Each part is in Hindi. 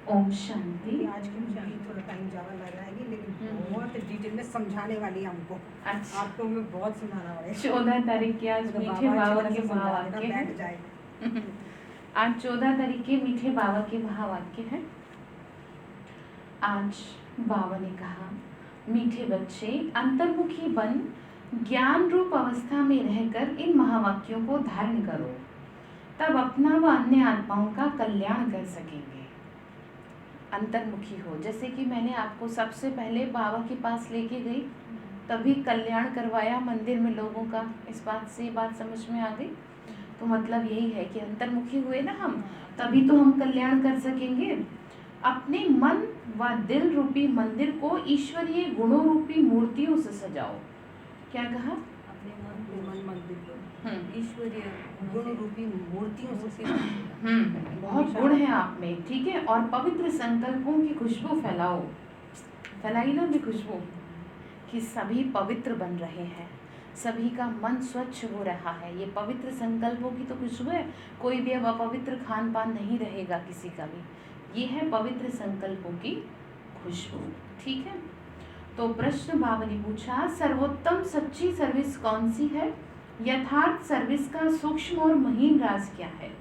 ओम शांति। आज की मुझे थोड़ा टाइम ज़्यादा लग रहा है, लेकिन बहुत डिटेल में समझाने वाली है हमको। अच्छा, आपको मैं बहुत सुनाना पड़ेगा। 14 तारीख के आज तो मीठे बाबा के महावाक्य बैठ हैं। जाए। आज 14 तारीख के मीठे बाबा के महावाक्य हैं। आज बाबा ने कहा, मीठे बच्चे अंतर्मुखी बन ज्ञान रूप अवस्था में रहकर इन महावाक्यों को धारण करो, तब अपना व अन्य आत्माओं का कल्याण कर सकेंगे। अंतर्मुखी हो, जैसे कि मैंने आपको सबसे पहले बाबा के पास लेके गई, तभी कल्याण करवाया मंदिर में लोगों का। इस बात से बात समझ में आ गई। तो मतलब यही है कि अंतर्मुखी हुए ना हम, तभी तो हम कल्याण कर सकेंगे। अपने मन व दिल रूपी मंदिर को ईश्वरीय गुणों रूपी मूर्तियों से सजाओ। क्या कहा? अपने मन मंदिर को ईश्वरीय गुण रूपी मूर्तियों से बहुत गुण है आप में, ठीक है। और पवित्र संकल्पों की खुशबू फैलाओ। फैलाई ना भी खुशबू कि सभी पवित्र बन रहे हैं, सभी का मन स्वच्छ हो रहा है। ये पवित्र संकल्पों की तो खुशबू है। कोई भी अब अपवित्र खान पान नहीं रहेगा किसी का भी। ये है पवित्र संकल्पों की खुशबू, ठीक है। तो प्रश्न बाबा ने पूछा, सर्वोत्तम सच्ची सर्विस कौन सी है? यथार्थ सर्विस का सूक्ष्म और महीन राज क्या है?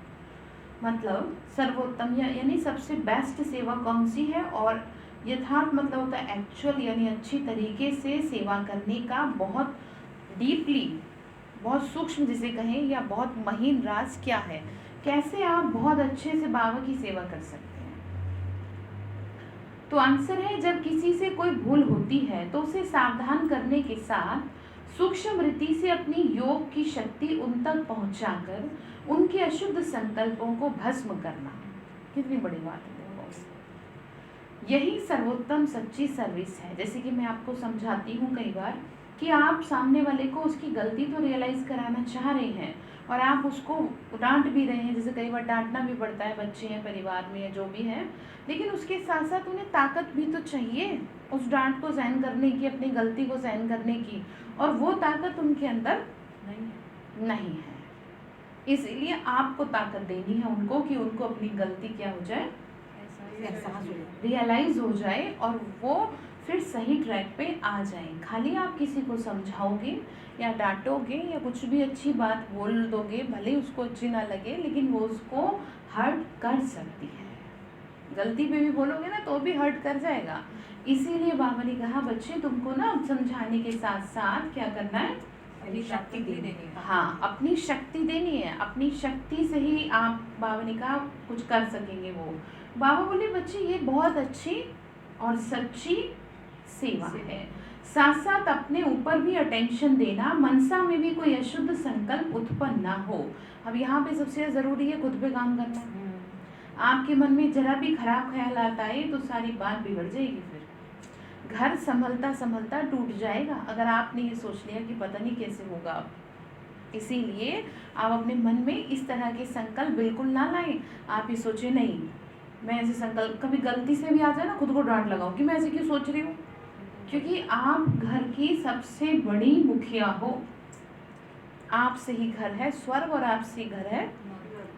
मतलब सर्वोत्तम यानी सबसे बेस्ट सेवा कौन सी है, और यथार्थ मतलब होता है एक्चुअल, यानी अच्छी तरीके से सेवा करने का बहुत डीपली, बहुत सूक्ष्म जिसे कहें, या बहुत महीन राज क्या है? कैसे आप बहुत अच्छे से बाबा की सेवा कर सकते हैं? तो आंसर है, जब किसी से कोई भूल होती है तो उसे सावधान करने के साथ सूक्ष्म रीति से अपनी योग की शक्ति उन तक पहुंचाकर उनके अशुद्ध संकल्पों को भस्म करना। कितनी बड़ी बात है। यही सर्वोत्तम सच्ची सर्विस है। जैसे कि मैं आपको समझाती हूँ कई बार कि आप सामने वाले को उसकी गलती तो रियलाइज कराना चाह रहे हैं, और आप उसको डांट भी रहे हैं। जैसे कई बार डांटना भी पड़ता है, बच्चे हैं, परिवार में है, जो भी है, लेकिन उसके साथ साथ उन्हें ताकत भी तो चाहिए उस डांट को सहन करने की, अपनी गलती को सहन करने की, और वो ताकत उनके अंदर नहीं है। इसलिए आपको ताकत देनी है उनको कि उनको अपनी गलती क्या हो जाए, रियलाइज हो जाए, और वो फिर सही ट्रैक पे आ जाए। खाली आप किसी को समझाओगे या डांटोगे या कुछ भी अच्छी बात बोल दोगे, भले उसको अच्छी ना लगे, लेकिन वो उसको हर्ट कर सकती है। गलती पे भी बोलोगे ना तो भी हर्ट कर जाएगा। इसीलिए बाबा ने कहा, बच्चे तुमको ना समझाने के साथ साथ क्या करना है, अपनी शक्ति देनी है। हाँ, अपनी शक्ति देनी है। अपनी शक्ति से ही आप, बाबा ने कहा, कुछ कर सकेंगे। वो बाबा बोले, बच्चे ये बहुत अच्छी और सच्ची सेवा है। साथ साथ अपने ऊपर भी अटेंशन देना, मनसा में भी कोई अशुद्ध संकल्प उत्पन्न ना हो। अब यहाँ पे सबसे जरूरी है खुद पे काम करना। आपके मन में जरा भी खराब ख्याल आता है तो सारी बात बिगड़ जाएगी। फिर घर संभलता संभलता टूट जाएगा, अगर आपने ये सोच लिया कि पता नहीं कैसे होगा अब। इसीलिए आप अपने मन में इस तरह के संकल्प बिल्कुल ना लाएं। आप ये सोचे, नहीं मैं ऐसे संकल्प, कभी गलती से भी आ जाए ना, खुद को डांट लगाओ कि मैं ऐसे क्यों सोच रही हूँ, क्योंकि आप घर की सबसे बड़ी मुखिया हो। आपसे ही घर है स्वर्ग और आपसे ही घर है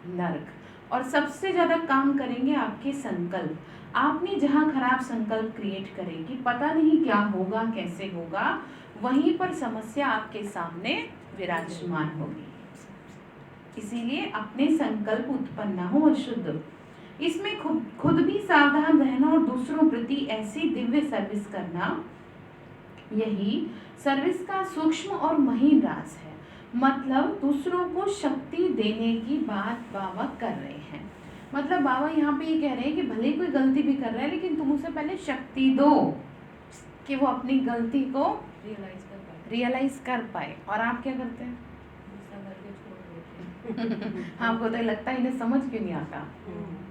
नरक, और सबसे ज्यादा काम करेंगे आपके संकल्प। आपने जहाँ खराब संकल्प क्रिएट करेगी, पता नहीं क्या होगा, कैसे होगा, वहीं पर समस्या आपके सामने विराजमान होगी। इसीलिए अपने संकल्प उत्पन्न न हो अशुद्ध। इसमें खुद भी सावधान रहना और दूसरों प्रति ऐसी दिव्य सर्विस करना, यही सर्विस का सूक्ष्म और महीन राज है। मतलब दूसरों को शक्ति देने की बात बाबा कर रहे हैं। मतलब बाबा यहाँ पे ये कह रहे हैं कि भले कोई गलती भी कर रहा है, लेकिन तुम उसे पहले शक्ति दो कि वो अपनी गलती को रियलाइज कर पाए। और आप क्या करते हैं? आपको तो लगता है इन्हें समझ क्यों नहीं आता,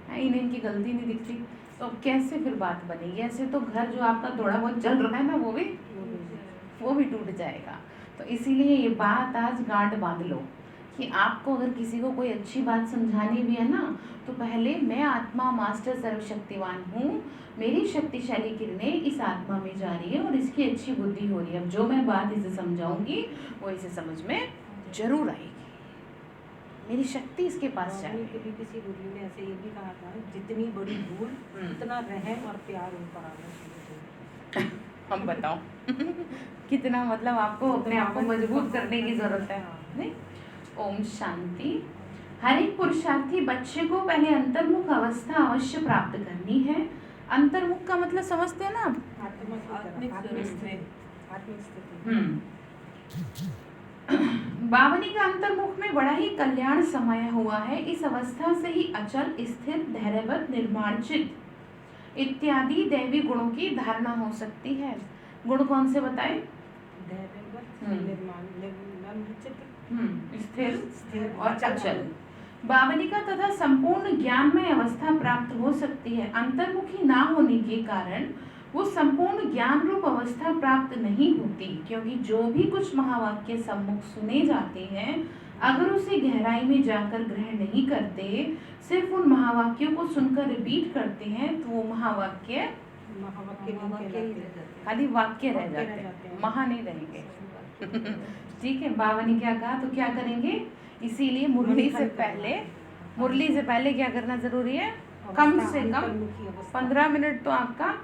इन्हें इनकी गलती नहीं दिखती, तो कैसे फिर बात बनेगी? ऐसे तो घर जो आपका थोड़ा बहुत चल रहा है ना, वो भी टूट जाएगा। तो इसीलिए ये बात आज गांठ बांध लो कि आपको अगर किसी को कोई अच्छी बात समझानी भी है ना, तो पहले मैं आत्मा मास्टर सर्वशक्तिवान हूँ, मेरी शक्तिशाली किरणें इस आत्मा में जा रही है और इसकी अच्छी बुद्धि हो रही है। अब जो मैं बात इसे समझाऊंगी वो इसे समझ में जरूर आएगी। मेरी शक्ति इसके पास बाबा चाहिए। ने कभी किसी गुरु ने ऐसे ये भी कहा था, जितनी बड़ी भूल उतना रहम और प्यार उन पर आना चाहिए। हम बताओ कितना मतलब आपको अपने आप को मजबूत करने की जरूरत है, नहीं? ओम शांति। हर एक पुरुषार्थी बच्चे को पहले अंतर्मुख अवस्था अवश्य प्राप्त करनी है। अंतर्मुख का मतलब समझते हैं ना आप? आत्मिक स्थिति। बावनी का अंतर्मुख में बड़ा ही कल्याण समाया हुआ है। इस अवस्था से ही अचल, स्थिर, धैर्यवत, निर्माणचित इत्यादि दैवी गुणों की धारणा हो सकती है। गुण कौन से बताए? स्थिर और अचल। बावनिका तथा संपूर्ण ज्ञानमय अवस्था प्राप्त हो सकती है। अंतर्मुखी ना होने के कारण वो संपूर्ण ज्ञान रूप अवस्था प्राप्त नहीं होती, क्योंकि जो भी कुछ महावाक्य सम्मुख सुने जाते हैं, अगर उसे गहराई में जाकर ग्रहण नहीं करते, सिर्फ उन महावाक्यों को सुनकर रिपीट करते हैं, तो वो महावाक्य खाली वाक्य रह जाते हैं, महा नहीं रहेंगे। ठीक है, बावनी क्या कहा, तो क्या करेंगे? इसीलिए मुरली से पहले क्या करना जरूरी है? कम से कम 15 मिनट तो आपका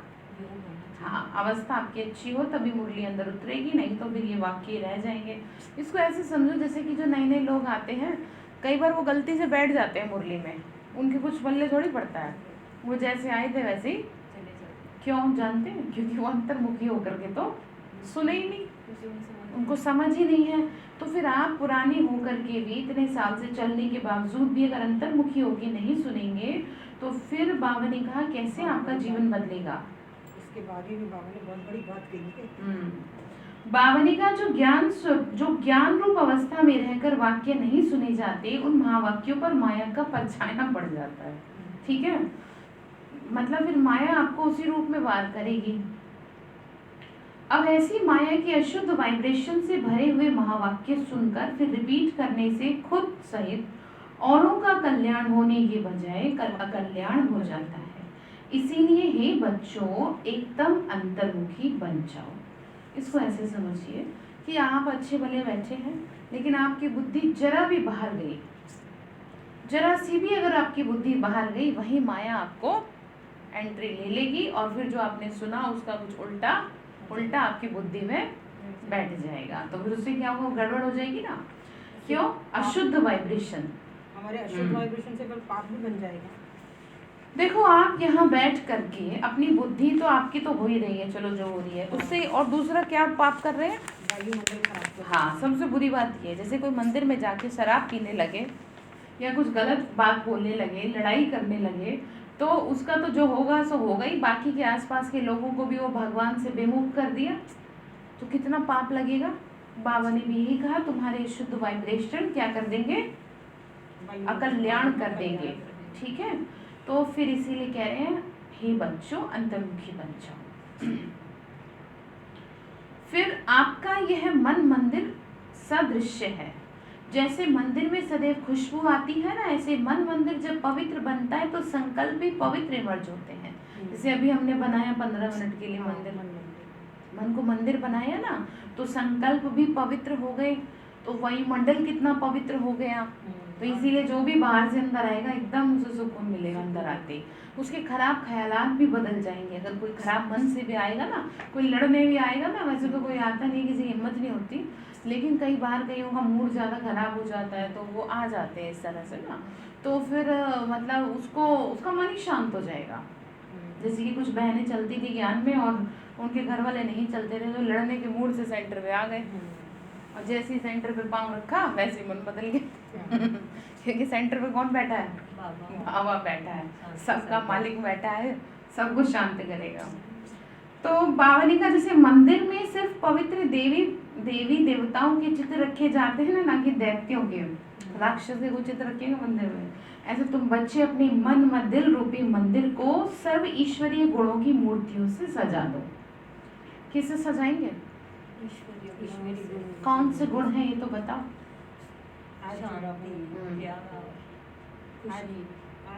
अवस्था आपकी अच्छी हो, तभी मुरली अंदर उतरेगी, नहीं तो फिर ये वाक्य रह जाएंगे। इसको ऐसे समझो जैसे कि जो नए नए लोग आते हैं, कई बार वो गलती से बैठ जाते हैं मुरली में, उनके कुछ पल्ले थोड़ी पड़ता है, वो जैसे आए थे वैसे ही क्यों जानते हैं? क्योंकि वो अंतर्मुखी होकर के तो सुने ही नहीं, उनको समझ ही नहीं है। तो फिर आप पुरानी होकर के भी इतने साल से चलने के बावजूद भी अगर अंतर्मुखी होकर नहीं सुनेंगे, तो फिर बाबा ने कहा कैसे आपका जीवन बदलेगा? इसके बाद भी बाबा ने बहुत बड़ी बात कही है। बावनी का जो ज्ञान रूप अवस्था में रहकर वाक्य नहीं सुने जाते, उन महावाक्यों पर माया का परछाया पड़ जाता है। ठीक है, मतलब फिर माया आपको उसी रूप में वार करेगी। अब ऐसी माया की अशुद्ध वाइब्रेशन से भरे हुए महावाक्य सुनकर फिर रिपीट करने से खुद सहित औरों का कल्याण होने के बजाय अकल्याण हो जाता है। इसीलिए हे बच्चों, एकदम अंतर्मुखी बन जाओ। इसको ऐसे समझिए कि आप अच्छे भले बैठे हैं, लेकिन आपकी बुद्धि जरा भी बाहर गई, जरा सी भी अगर आपकी बुद्धि बाहर गई, वही माया आपको एंट्री ले लेगी और फिर जो आपने सुना उसका कुछ उल्टा आपकी बुद्धि में बैठ जाएगा। तो फिर उससे क्या होगा? गड़बड़ हो जाएगी ना। क्यों? अशुद्ध वाइब्रेशन, हमारे अशुद्ध वाइब्रेशन से फिर पाप भी बन जाएगा। देखो, आप यहाँ बैठ करके अपनी बुद्धि तो आपकी तो हो ही रही है, चलो जो हो रही है उससे, और दूसरा क्या पाप कर रहे हैं? वायुमंडल खराब। हाँ, सबसे बुरी बात ये है, जैसे कोई मंदिर में जाके शराब पीने लगे या कुछ गलत बात बोलने लगे, लड़ाई करने लगे, तो उसका तो जो होगा सो होगा ही, बाकी के आसपास के लोगों को भी वो भगवान से बेमुख कर दिया, तो कितना पाप लगेगा। बाबा ने भी यही कहा, तुम्हारे शुद्ध वाइब्रेशन क्या कर देंगे? अकल्याण कर देंगे। ठीक है, तो फिर इसीलिए कह रहे हैं हे बच्चों, अंतर्मुखी बन जाओ। फिर आपका यह मन मंदिर सदृश्य है। जैसे मंदिर में सदैव खुशबू आती है ना, ऐसे मन मंदिर जब पवित्र बनता है तो संकल्प भी पवित्र इमर्ज होते हैं। जैसे अभी हमने बनाया 15 मिनट के लिए मंदिर, मन को मंदिर बनाया ना, तो संकल्प भी पवित्र हो गए, तो वायुमंडल कितना पवित्र हो गया। तो इसीलिए जो भी बाहर से अंदर आएगा, एकदम उसे सुकून मिलेगा अंदर आते ही। उसके खराब ख्यालात भी बदल जाएंगे। अगर कोई खराब मन से भी आएगा ना, कोई लड़ने भी आएगा ना, वैसे तो कोई आता नहीं, किसी हिम्मत नहीं होती, लेकिन कई बार कईयों का मूड ज़्यादा खराब हो जाता है, तो वो आ जाते हैं इस तरह से ना, तो फिर मतलब उसका मन ही शांत हो जाएगा। जैसे कि कुछ बहनें चलती थी ज्ञान में और उनके घर वाले नहीं चलते थे, तो लड़ने के मूड से सेंटर पे आ गए, और जैसे ही सेंटर पे पाँव रखा वैसे ही मन बदल गया। क्योंकि सेंटर पे कौन बैठा है? बाबा बैठा है, सबका मालिक बैठा है, सब कुछ शांत करेगा। तो बावनी का जैसे मंदिर में सिर्फ पवित्र देवी देवताओं के चित्र रखे जाते हैं ना कि दैत्यों के, राक्षस के कुछ चित्र रखेंगे मंदिर में, ऐसे तुम बच्चे अपने मन व दिल रूपी मंदिर को सर्व ईश्वरीय गुणों की मूर्तियों से सजा दो। किससे सजाएंगे? कौन से गुण है ये तो बताओ। आज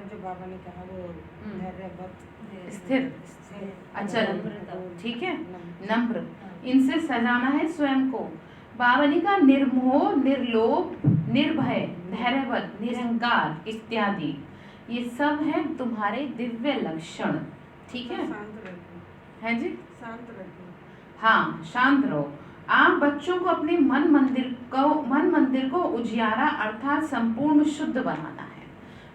जो बाबा ने कहा वो स्थिर, अचल, ठीक है, नम्र, इनसे सजाना है स्वयं को। बावनी का निर्मोह, निर्लोभ, निर्भय, धैर्यवत, निरंकार इत्यादि, ये सब है तुम्हारे दिव्य लक्षण। ठीक है, शांत रहती है जी, शांत रहती हाँ शांत रहो। आप बच्चों को अपने मन मंदिर को उजियारा अर्थात संपूर्ण शुद्ध बनाना है।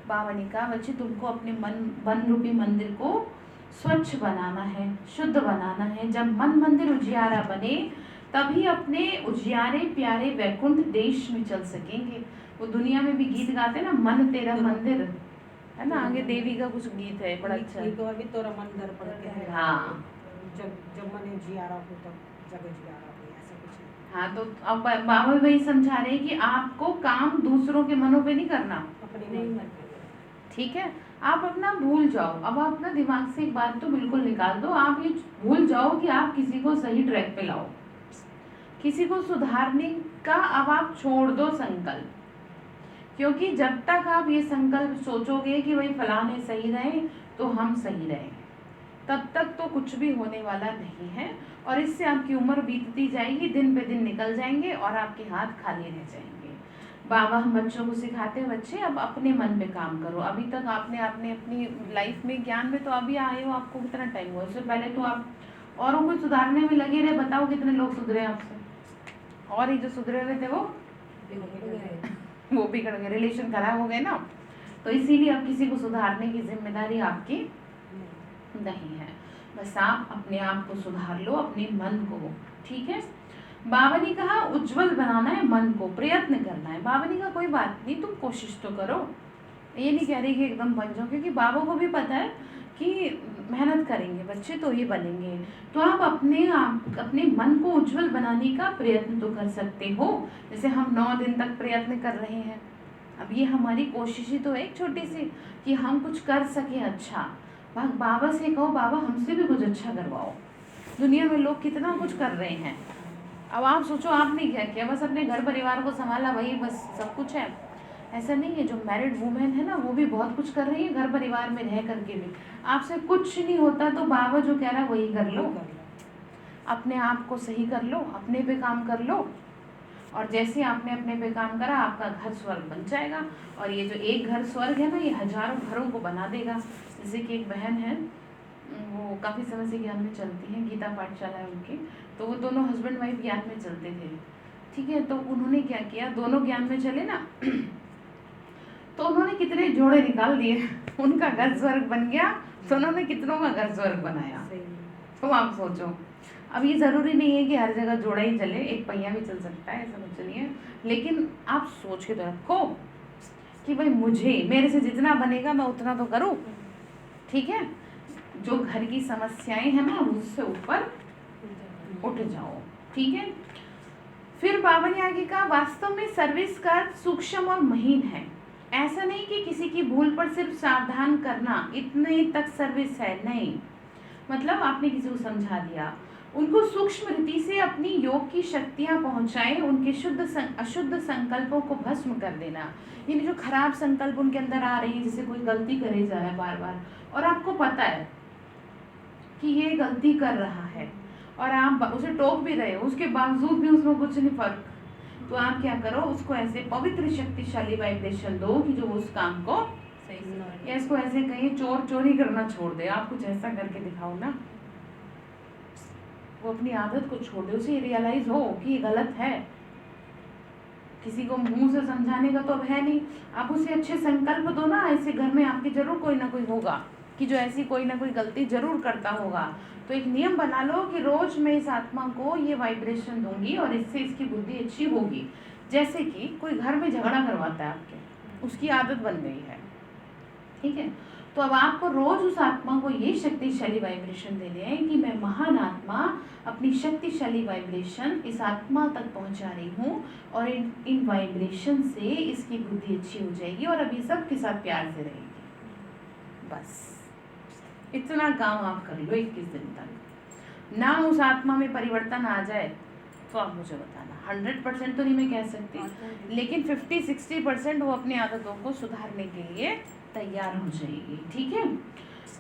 बाबा ने कहा बच्चे तुमको अपने मन रूपी मंदिर को स्वच्छ बनाना है, शुद्ध बनाना है। जब मन मंदिर उजियारा बने तभी अपने उजियारे प्यारे वैकुंठ देश में चल सकेंगे। वो दुनिया में भी गीत गाते ना, मन तेरा मंदिर, है ना, आगे देवी का कुछ गीत है बड़ा अच्छा। एक बार भी तोरा मन दर्पण के है। हाँ जब मने जियारा हो तब जग जियारा हो, ऐसा कुछ है। हाँ, तो अब बाबा वही समझा रहे हैं कि आपको काम दूसरों के मनों पे नहीं करना, अपने नहीं मन ठीक है। आप अपना भूल जाओ, अब आप अपना दिमाग से एक बात तो बिल्कुल निकाल दो, आप ये भूल जाओ कि आप किसी को सही ट्रैक पे लाओ, किसी को सुधारने का अब आप छोड़ दो संकल्प। क्योंकि जब तक आप ये संकल्प सोचोगे कि भाई फलाने सही रहे तो हम सही रहेंगे, तब तक तो कुछ भी होने वाला नहीं है। और इससे आपकी उम्र बीतती जाएगी, दिन पे दिन निकल जाएंगे और आपके हाथ खाली रह जाएंगे। बाबा हम बच्चों को सिखाते हैं बच्चे अब अपने मन पे काम करो। अभी तक आपने अपनी लाइफ में ज्ञान में तो अभी आए हो, आपको कितना टाइम हुआ, उससे पहले तो आप औरों को सुधारने में लगे रहे। बताओ कितने लोग सुधरे आपसे, और ये जो सुधरे हुए थे वो बिगड़ गए, रिलेशन खराब हो गए ना। तो इसीलिए अब किसी को सुधारने की जिम्मेदारी आपकी नहीं है, बस आप अपने आप को सुधार लो, अपने मन को। ठीक है, बाबा ने कहा उज्जवल बनाना है मन को, प्रयत्न करना है। बाबा ने कहा कोई बात नहीं, तुम कोशिश तो करो, ये नहीं कह रही कि एकदम बन जाओ, क्योंकि बाबा को भी पता है कि मेहनत करेंगे बच्चे तो ये बनेंगे। तो आप अपने मन को उज्जवल बनाने का प्रयत्न तो कर सकते हो, जैसे हम 9 दिन तक प्रयत्न कर रहे हैं। अब ये हमारी कोशिश ही तो है एक छोटी सी, कि हम कुछ कर सके अच्छा। बाबा से कहो बाबा हमसे भी कुछ अच्छा करवाओ, दुनिया में लोग कितना कुछ कर रहे हैं। अब आप सोचो आपने क्या किया, बस अपने घर परिवार को संभाला, वही बस सब कुछ है, ऐसा नहीं है। जो मैरिड वुमेन है ना वो भी बहुत कुछ कर रही है घर परिवार में रह करके भी। आपसे कुछ नहीं होता तो बाबा जो कह रहा है वही कर लो, अपने आप को सही कर लो, अपने पे काम कर लो, और जैसे आपने अपने पे काम करा आपका घर स्वर्ग बन जाएगा। और ये जो एक घर स्वर्ग है ना, ये हजारों घरों को बना देगा। जैसे कि एक बहन है, वो काफ़ी समय से ज्ञान में चलती हैं, गीता पाठशाला है उनकी, तो वो दोनों हस्बैंड वाइफ ज्ञान में चलते थे। ठीक है, तो उन्होंने क्या किया, दोनों ज्ञान में चले ना तो उन्होंने कितने जोड़े निकाल दिए, उनका घर स्वर्ग बन गया, तो उन्होंने कितनों का घर स्वर्ग बनाया। तो आप सोचो, अब ये ज़रूरी नहीं है कि हर जगह जोड़ा ही चले, एक पहिया भी चल सकता है, ऐसा कुछ नहीं है। लेकिन आप सोच के तो रखो कि भाई मेरे से जितना बनेगा मैं उतना तो करूँ। ठीक है, जो घर की समस्याएं हैं ना उससे ऊपर उठ जाओ। ठीक है, फिर बाबा ने आगे कहा वास्तव में सर्विस का सूक्ष्म और महीन है। ऐसा नहीं कि किसी की भूल पर सिर्फ सावधान करना इतने तक सर्विस है, नहीं। मतलब आपने किसी को समझा दिया, उनको सूक्ष्म रीति से अपनी योग की शक्तियां पहुंचाएं, उनके अशुद्ध संकल्पों को भस्म कर देना। यानी जो खराब संकल्प उनके अंदर आ रही है, जैसे कोई गलती करे जा रहा है बार बार और आपको पता है कि ये गलती कर रहा है और आप उसे टोक भी रहे हो, उसके बावजूद भी उसमें कुछ नहीं फर्क, तो आप क्या करो, उसको ऐसे पवित्र शक्तिशाली वाइब्रेशन दो कि जो उस काम को या इसको ऐसे कहीं चोरी करना छोड़ दे। आप कुछ ऐसा करके दिखाओ ना, वो अपनी आदत को छोड़ दे, उसे रियलाइज हो कि ये गलत है। किसी को मुंह से समझाने का तो अब है नहीं, आप उसे अच्छे संकल्प दो ना, ऐसे घर में आपके जरूर कोई ना कोई होगा कि जो ऐसी कोई ना कोई गलती जरूर करता होगा। तो एक नियम बना लो कि रोज मैं इस आत्मा को ये वाइब्रेशन दूंगी और इससे इसकी बुद्धि अच्छी होगी। जैसे कि कोई घर में झगड़ा करवाता है आपके, उसकी आदत बन गई है, ठीक है, तो अब आपको रोज उस आत्मा को ये शक्तिशाली वाइब्रेशन देने हैं कि मैं महान आत्मा अपनी शक्तिशाली वाइब्रेशन इस आत्मा तक पहुंचा रही हूँ और इन वाइब्रेशन से इसकी बुद्धि अच्छी हो जाएगी और अभी सबके साथ प्यार से रहेगी। बस इतना काम आप कर लो 21 दिन तक। ना उस आत्मा में परिवर्तन आ जाए तो आप मुझे बताना, 100% तो नहीं मैं कह सकती, लेकिन 50-60% वो अपनी आदतों को सुधारने के लिए तैयार हो जाएगी। ठीक है,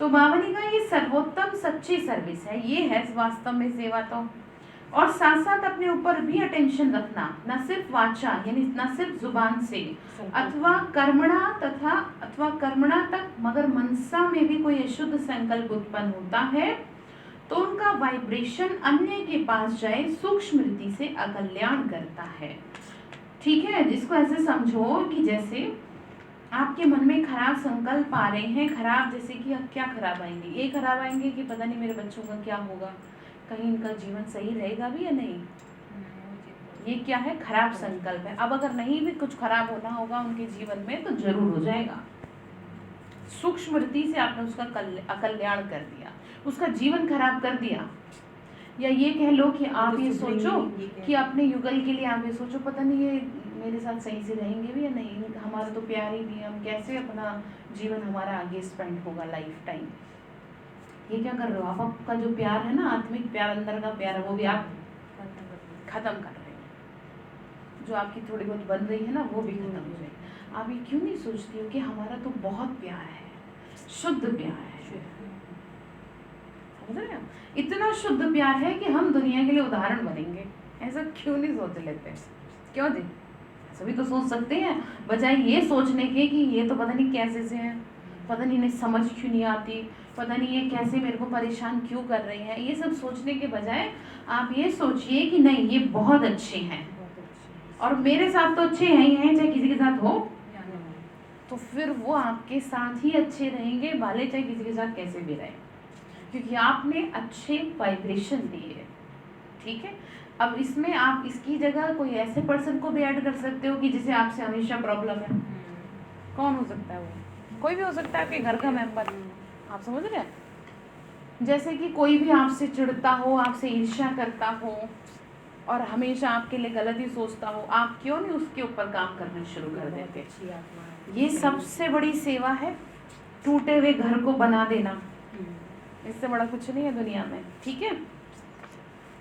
तो बाबा ने कहा ये सर्वोत्तम सच्ची सर्विस है, ये है वास्तव में सेवा। तो और साथ साथ अपने ऊपर भी अटेंशन रखना, ना सिर्फ वाचा यानी ना सिर्फ जुबान से, अथवा कर्मणा तक, मगर मनसा में भी कोई अशुद्ध संकल्प उत्पन्न होता है तो उनका वाइब्रेशन अन्य के पास जाए सूक्ष्म रीति से अकल्याण करता है। ठीक है, जिसको ऐसे समझो कि जैसे आपके मन में खराब संकल्प आ रहे हैं, खराब जैसे कि अब क्या खराब आएंगे, ये खराब आएंगे कि पता नहीं मेरे बच्चों का क्या होगा, कहीं इनका जीवन सही रहेगा भी या नहीं, ये क्या है, खराब संकल्प है। अब अगर नहीं भी कुछ खराब होना होगा उनके जीवन में तो जरूर हो जाएगा। सूक्ष्म रीति से आपने उसका अकल्याण कर दिया, उसका जीवन खराब कर दिया। या ये कह लो कि आप ये सोचो कि अपने युगल के लिए आप ये सोचो पता नहीं ये मेरे साथ सही से रहेंगे भी या नहीं, हमारा तो प्यार ही नहीं, हम कैसे अपना जीवन हमारा आगे स्पेंड होगा लाइफ टाइम। ये क्या कर रहे हो आप, आपका जो प्यार है ना, आत्मिक प्यार, अंदर का प्यार है, वो भी आप खत्म कर रहे हो। जो आपकी थोड़ी बहुत बन रही है ना वो भी खत्म हो जाएगी। आप ये क्यों नहीं सोचती हो कि हमारा तो बहुत प्यार है, शुद्ध प्यार है, समझ रहे हो, इतना शुद्ध प्यार है कि हम दुनिया के लिए उदाहरण बनेंगे। ऐसा क्यों नहीं सोच लेते, क्यों जी, ऐसा भी तो सोच सकते हैं, बजाय ये सोचने के कि ये तो पता नहीं कैसे से हैं, पता नहीं इन्हें समझ क्यों नहीं आती, पता नहीं ये कैसे मेरे को परेशान क्यों कर रही हैं। ये सब सोचने के बजाय आप ये सोचिए कि नहीं ये बहुत अच्छे हैं और मेरे साथ तो अच्छे हैं ही हैं, चाहे किसी के साथ हो, तो फिर वो आपके साथ ही अच्छे रहेंगे, भले चाहे किसी के साथ कैसे भी रहे, क्योंकि आपने अच्छे वाइब्रेशन दिए। ठीक है, अब इसमें आप इसकी जगह कोई ऐसे पर्सन को भी ऐड कर सकते हो कि जिसे आपसे हमेशा प्रॉब्लम है। कौन हो सकता है वो, कोई भी हो सकता है, आपके घर का मेंबर, आप समझ रहे हैं। जैसे कि कोई भी आपसे चिढ़ता हो, आपसे ईर्ष्या करता हो और हमेशा आपके लिए गलत ही सोचता हो, आप क्यों नहीं उसके ऊपर काम करना शुरू कर देते। ये सबसे बड़ी सेवा है, टूटे हुए घर को बना देना, इससे बड़ा कुछ नहीं है दुनिया में। ठीक है,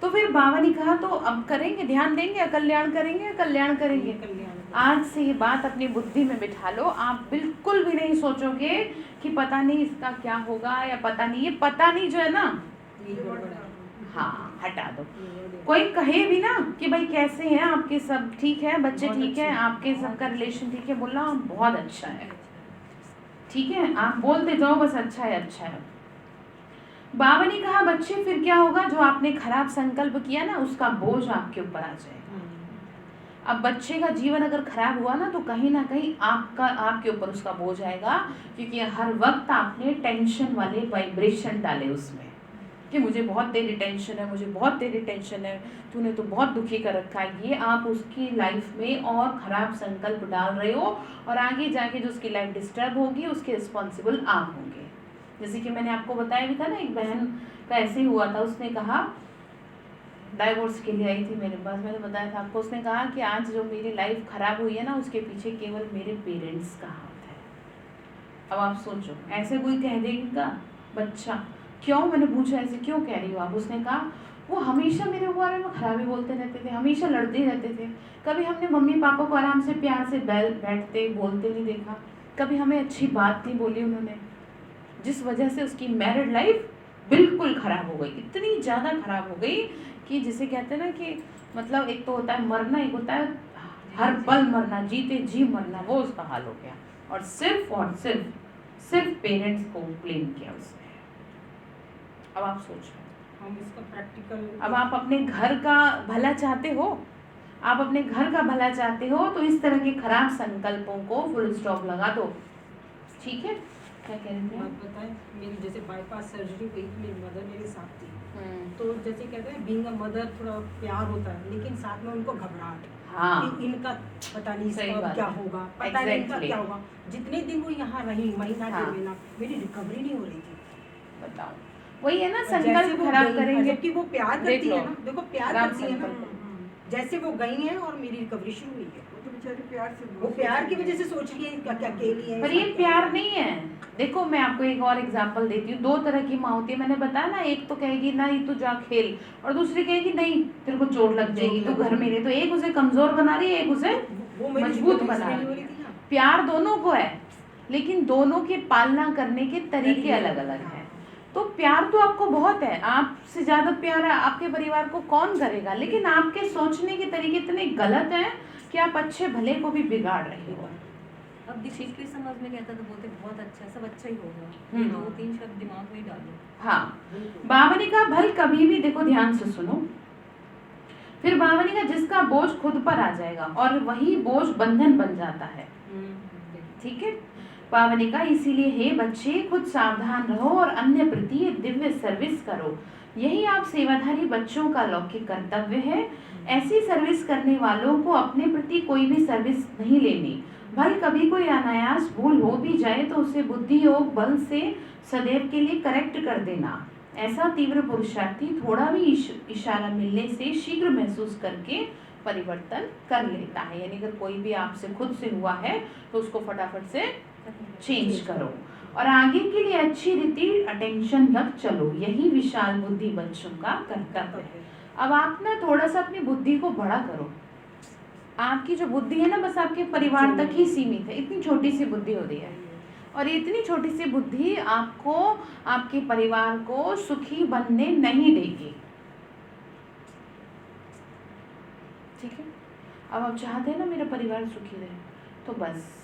तो फिर बाबा ने कहा तो अब करेंगे, ध्यान देंगे, कल्याण करेंगे, कल्याण करेंगे। आज से ये बात अपनी बुद्धि में बिठा लो, आप बिल्कुल भी नहीं सोचोगे कि पता नहीं इसका क्या होगा या पता नहीं, ये पता नहीं जो है ना, हाँ हटा दो। कोई कहे भी ना कि भाई कैसे हैं आपके, सब ठीक है, बच्चे ठीक है, आपके सबका रिलेशन ठीक है, बोला बहुत अच्छा है, ठीक है, आप बोलते जाओ बस अच्छा है अच्छा है। बाबा ने कहा बच्चे फिर क्या होगा, जो आपने खराब संकल्प किया ना उसका बोझ आपके ऊपर आ जाएगा। अब बच्चे का जीवन अगर खराब हुआ ना तो कहीं ना कहीं आपके ऊपर उसका बोझ आएगा, क्योंकि हर वक्त आपने टेंशन वाले वाइब्रेशन डाले उसमें कि मुझे बहुत तेरी टेंशन है, मुझे बहुत तेरी टेंशन है, तूने तो बहुत दुखी कर रखा है। ये आप उसकी लाइफ में और ख़राब संकल्प डाल रहे हो और आगे जाके जो उसकी लाइफ डिस्टर्ब होगी उसके रिस्पॉन्सिबल आप होंगे। जैसे कि मैंने आपको बताया भी था ना, एक बहन का ऐसे ही हुआ था, उसने कहा डाइवोर्स के लिए आई थी मेरे पास, मैंने बताया था आपको, उसने कहा कि आज जो मेरी लाइफ ख़राब हुई है ना उसके पीछे केवल मेरे पेरेंट्स का हाथ है। अब आप सोचो, ऐसे कोई कह देगा बच्चा, क्यों, मैंने पूछा ऐसे क्यों कह रही हो आप, उसने कहा वो हमेशा मेरे बारे में खराबी बोलते रहते थे, हमेशा लड़ते रहते थे, कभी हमने मम्मी पापा को आराम से प्यार से बैठते बोलते नहीं देखा, कभी हमें अच्छी बात नहीं बोली उन्होंने, जिस वजह से उसकी मैरिड लाइफ बिल्कुल ख़राब हो गई, इतनी ज़्यादा ख़राब हो गई कि जिसे कहते हैं ना कि मतलब एक तो होता है मरना, एक होता है हर पल मरना, जीते जी मरना, वो उसका हाल हो गया। और सिर्फ पेरेंट्स को ब्लेम किया उसने। अब आप सोच रहे हम इसका प्रैक्टिकल, अब आप अपने घर का भला चाहते हो, आप अपने घर का भला चाहते हो तो इस तरह के खराब संकल्पों को फुल स्टॉप लगा दो। ठीक है, क्या कह रहे थे? बात बताएं, मेरी जैसे बाईपास सर्जरी हुई, मेरी मदर मेरे साथ थी, तो जैसे कहते हैं बीइंग अ मदर थोड़ा प्यार होता है, लेकिन साथ में उनको घबराहट, हाँ, कि इनका पता नहीं सही इसका बात क्या है। होगा, पता नहीं इनका Exactly. क्या होगा। जितने दिन वो यहाँ रही, महीना हाँ। डेढ़ महीना, मेरी रिकवरी नहीं हो रही थी। बताओ, वही है ना, और जैसे संकल्प वो खराब गई, करेंगे, जबकि वो प्यार देख करती लो, है ना, देखो प्यार खराब करती है ना, संकल्प। जैसे वो गई हैं और मेरी रिकवरी शुरू हुई है, वो तो बेचारे प्यार से वो प्यार की वजह से सोच रही है क्या क्या अकेली है। पर ये प्यार नहीं है। देखो मैं आपको एक और एग्जांपल देती हूँ, दो तरह की माँ होती है, मैंने बताया ना, एक तो कहेगी नहीं तू जा खेल, और दूसरी कहेगी नहीं तेरे को चोट लग जाएगी, तू घर में रहे। तो एक उसे कमजोर बना रही है, एक उसे वो मेरी मजबूत recovery बना नहीं रही हो है। थी ना। प्यार दोनों को है, लेकिन दोनों के पालना करने के तरीके अलग अलग हैं। तो प्यार तो आपको बहुत है, आपसे ज़्यादा प्यार आपके परिवार को कौन करेगा, लेकिन आपके सोचने के तरीके इतने गलत हैं कि आप अच्छे भले को भी बिगाड़ रहे हो। अब किसी समझ में नहीं आता तो बोलते बहुत अच्छा है, सब अच्छा ही होगा, हम्म। ये 2-3 शब्द दिमाग में ही डालो। हाँ, बावनी का भल कभी भी देखो ध्यान से सुनो, फिर बावनी का जिसका बोझ खुद पर आ जाएगा और वही बोझ बंधन बन जाता है। ठीक है, पावनी का इसीलिए हे बच्चे खुद सावधान रहो और अन्य प्रति ये दिव्य सर्विस करो, यही आप सेवाधारी बच्चों का लौकिक कर्तव्य है। ऐसी सर्विस करने वालों को अपने प्रति कोई भी सर्विस नहीं लेनी, भल कभी कोई अनायास भूल हो भी जाए तो उसे बुद्धि योग बल से सदैव के लिए करेक्ट कर देना। ऐसा तीव्र पुरुषार्थी थोड़ा भी इशारा मिलने से शीघ्र महसूस करके परिवर्तन कर लेता है। यानी अगर कोई भी आपसे खुद से हुआ है तो उसको फटाफट से चेंज करो और आगे के लिए अच्छी रीति अटेंशन रख चलो, यही विशाल बुद्धि बच्चों का कर्तव्य है। अब आप ना थोड़ा सा अपनी बुद्धि को बड़ा करो। आपकी जो बुद्धि है ना बस आपके परिवार तक ही सीमित है, इतनी छोटी सी बुद्धि हो रही है और इतनी छोटी सी बुद्धि आपको आपके परिवार को सुखी बनने नहीं देगी। ठीक है, अब आप चाहते हैं ना मेरा परिवार सुखी रहे, तो बस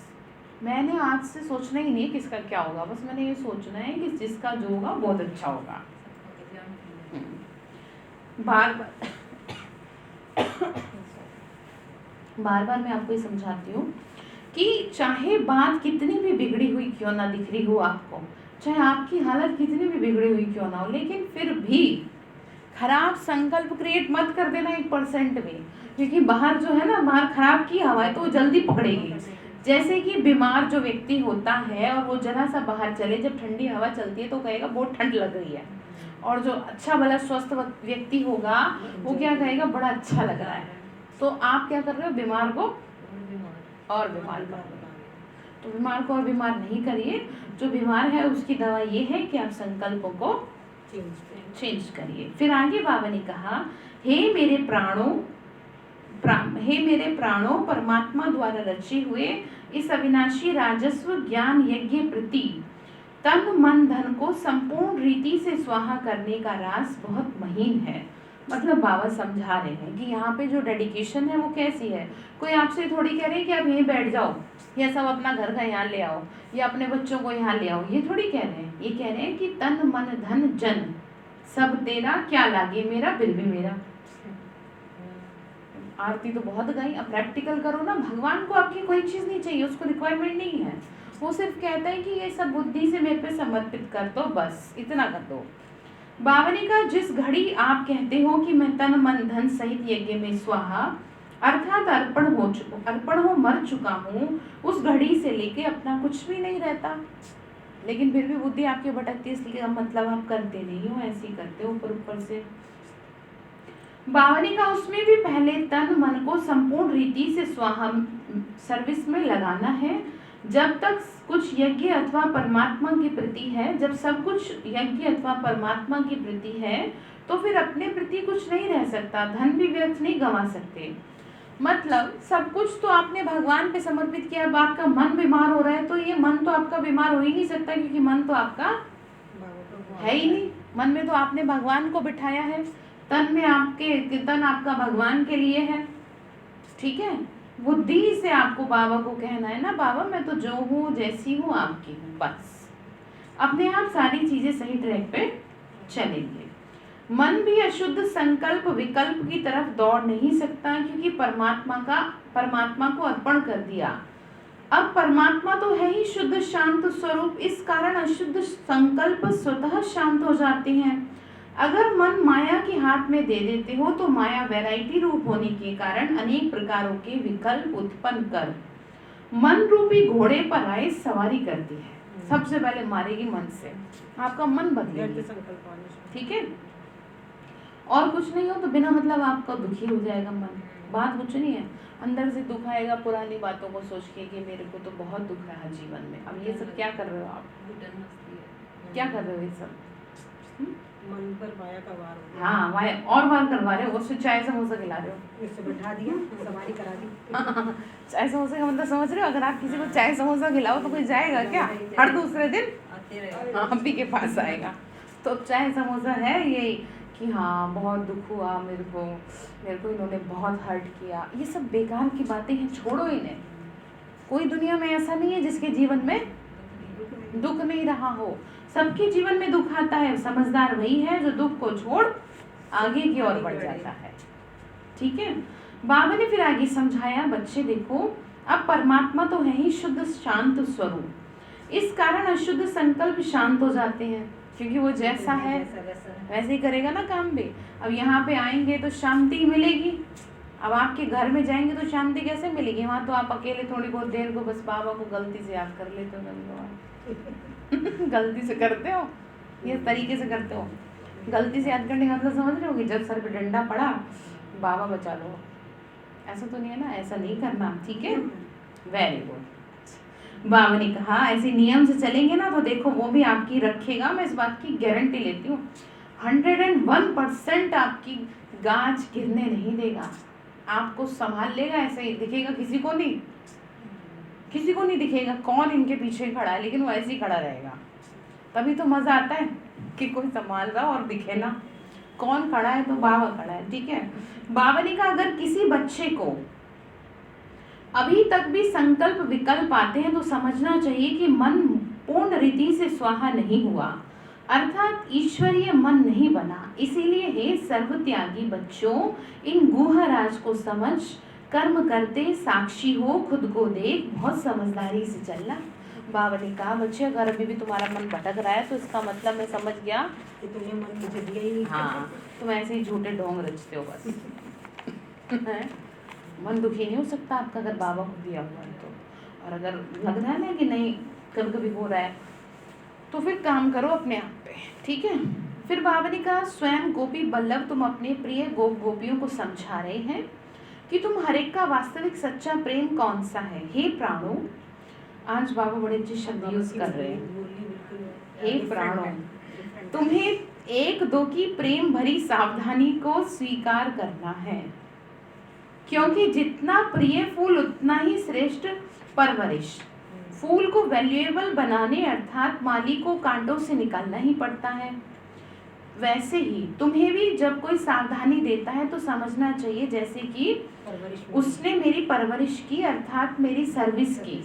मैंने आज से सोचना ही नहीं किसका क्या होगा, बस मैंने ये सोचना है कि जिसका जो होगा बहुत अच्छा होगा। बार बार मैं आपको ये समझाती हूँ कि चाहे बात कितनी भी बिगड़ी हुई क्यों ना दिख रही हो आपको, चाहे आपकी हालत कितनी भी बिगड़ी हुई क्यों ना हो, लेकिन फिर भी खराब संकल्प क्रिएट मत कर देना 1% भी, क्योंकि बाहर जो है ना, बाहर खराब की हवा है तो वो जल्दी पकड़ेगी। जैसे कि बीमार जो व्यक्ति होता है और वो जरा सा बाहर चले, जब ठंडी हवा चलती है तो कहेगा बहुत ठंड लग रही है, और जो अच्छा भला स्वस्थ व्यक्ति होगा वो क्या कहेगा बड़ा अच्छा लग रहा है। तो आप क्या कर रहे हो, बीमार को और बीमार कर रहे हो। तो बीमार को और बीमार नहीं करिए, जो बीमार है उसकी दवा ये है कि आप संकल्पों को चेंज करिए। फिर आगे बाबा ने कहा, हे मेरे प्राणों परमात्मा द्वारा रचे हुए इस अविनाशी राजस्व ज्ञान यज्ञ प्रति तन मन धन को संपूर्ण रीति से स्वाहा करने का राज बहुत महीन है। मतलब बाबा समझा रहे हैं कि यहाँ पे जो डेडिकेशन है वो कैसी है। कोई आपसे थोड़ी कह रहे हैं कि आप यहीं बैठ जाओ या सब अपना घर का यहाँ ले आओ या अपने बच्चों को यहाँ ले आओ, ये थोड़ी कह रहे हैं। ये कह रहे हैं कि तन मन धन जन सब तेरा, क्या लागे मेरा बिल भी मेरा। आरती तो बहुत गई, अब प्रैक्टिकल करो ना। भगवान को आपकी कोई चीज़ नहीं चाहिए, उसको रिक्वायरमेंट नहीं है, वो सिर्फ कहता है कि ये सब बुद्धि से मेरे पे समर्पित कर दो, बस इतना कर दो। बावनी का जिस घड़ी आप कहते हो कि मैं तन मन धन सहित यज्ञ में स्वाहा अर्थात अर्पण हो मर चुका हूँ, उस घड़ी से लेके अपना कुछ भी नहीं रहता, लेकिन फिर भी बुद्धि आपकी भटकती है, इसलिए मतलब आप करते नहीं हो, ऐसे ही करते हो ऊपर ऊपर से। बावनी का उसमें भी पहले तन मन को संपूर्ण रीति से स्वाहा सर्विस में लगाना है। जब तक कुछ यज्ञ अथवा परमात्मा की प्रति है, जब सब कुछ यज्ञ अथवा परमात्मा की प्रति है तो फिर अपने प्रति कुछ नहीं रह सकता, धन भी व्यर्थ नहीं गंवा सकते। मतलब सब कुछ तो आपने भगवान पे समर्पित किया। अब आपका मन बीमार हो रहा है तो ये मन तो आपका बीमार हो ही नहीं सकता, क्योंकि मन तो आपका है ही नहीं। मन में तो आपने भगवान को बिठाया है, तन आपका भगवान के लिए है। ठीक है, बुद्धि से आपको बाबा को कहना है ना, बाबा मैं तो जो हूँ जैसी हूँ आपकी हूँ, बस अपने आप सारी चीजें सही ट्रैक पे चलेंगे। मन भी अशुद्ध संकल्प विकल्प की तरफ दौड़ नहीं सकता, क्योंकि परमात्मा को अर्पण कर दिया। अब परमात्मा तो है ही शुद्ध शांत स्वरूप, इस कारण अशुद्ध संकल्प स्वतः शांत हो जाते हैं। अगर मन माया के हाथ में दे देते हो तो माया वैरायटी रूप होने के कारण अनेक प्रकारों के विकल्प उत्पन्न कर मन रूपी घोड़े पर आए सवारी करती है। सबसे पहले मारेगी मन से, आपका मन बदलेगी। ठीक है, और कुछ नहीं हो तो बिना मतलब आपका दुखी हो जाएगा मन। बात कुछ नहीं है, अंदर से दुख आएगा पुरानी बातों को सोच के कि मेरे को तो बहुत दुख रहा है जीवन में। अब ये सब क्या कर रहे हो आप, क्या कर रहे हो ये सब? मन पर माया का वार हो गया। हाँ, माया और वार करवा रहे हो, उससे चाय समोसा खिला रहे हो, इससे बैठा दिया, सवारी करा दी। चाय समोसे का मतलब समझ रहे हो? अगर आप किसी को चाय समोसा खिलाओ तो कोई जाएगा क्या? हर दूसरे दिन आप ही के पास आएगा। तो चाय समोसा है यही कि हाँ बहुत दुख हुआ मेरे को इन्होंने बहुत हर्ट किया, ये सब बेकार की बातें हैं, छोड़ो इन्हें। कोई दुनिया में ऐसा नहीं है जिसके जीवन में दुख नहीं रहा हो, सबके जीवन में दुख आता है। समझदार वही है जो दुख को छोड़ आगे की ओर बढ़ जाता है। ठीक है, बाबा ने फिर आगे समझाया, बच्चे देखो अब परमात्मा तो है ही शुद्ध शांत स्वरूप, इस कारण अशुद्ध संकल्प शांत हो जाते हैं, क्योंकि वो जैसा है वैसे ही करेगा ना काम भी। अब यहाँ पे आएंगे तो शांति मिलेगी, अब आपके घर में जाएंगे तो शांति कैसे मिलेगी? वहाँ तो आप अकेले थोड़ी बहुत देर को बस बाबा को गलती से याद कर लेते हो गलती से करते हो, ये तरीके से करते हो। गलती से याद करने का मतलब समझ रहे हो कि जब सर पे डंडा पड़ा बाबा बचा लो, ऐसा तो नहीं है ना, ऐसा नहीं करना। ठीक है, वेरी गुड। बाबा ने कहा ऐसे नियम से चलेंगे ना तो देखो वो भी आपकी रखेगा, मैं इस बात की गारंटी लेती हूँ। 101% आपकी गाज गिरने नहीं देगा, आपको संभाल लेगा, ऐसे ही दिखेगा, किसी को नहीं दिखेगा कौन इनके पीछे खड़ा है, लेकिन वो ऐसे ही खड़ा रहेगा। तभी तो मजा आता है कि कोई संभाल रहा और दिखे ना कौन खड़ा है, तो बाबा खड़ा है। ठीक है, बाबा ने कहा अगर किसी बच्चे को अभी तक भी संकल्प विकल्प आते हैं तो समझना चाहिए कि मन पूर्ण रीति से स्वाहा नहीं हुआ, अर्थात ईश्वरीय मन नहीं बना। इसीलिए हे सर्वत्यागी बच्चों, इन गुह राज को समझ कर्म करते साक्षी हो, खुद को देख, बहुत समझदारी से चलना। बाबा ने कहा बच्चे अगर अभी भी तुम्हारा मन भटक रहा है तो इसका मतलब मैं समझ गया कि तुमने मन मुझे दिया ही नहीं। हाँ, तुम ऐसे ही झूठे ढोंग रचते हो बस मन दुखी नहीं हो सकता आपका अगर बाबा को दिया हुआ है तो। और अगर लग रहा है ना कि नहीं कभी कभी हो रहा है तो फिर काम करो अपने आप पे। ठीक है, फिर बाबा ने कहा स्वयं गोपी बल्लभ तुम अपने प्रिय गोप गोपियों को समझा रहे हैं कि तुम हर एक का वास्तविक सच्चा प्रेम कौन सा है। हे प्राणों, आज बाबा बड़े अच्छे शब्द यूज कर रहे हैं। हे प्राणों, तुम्हें एक दो की प्रेम भरी सावधानी को स्वीकार करना है, क्योंकि जितना प्रिय फूल उतना ही श्रेष्ठ परवरिश। फूल को वैल्यूएबल बनाने अर्थात माली को कांटों से निकालना ही पड़ता है। वैसे ही तुम्हें भी जब कोई सावधानी देता है तो समझना चाहिए जैसे कि उसने मेरी परवरिश की अर्थात मेरी सर्विस की।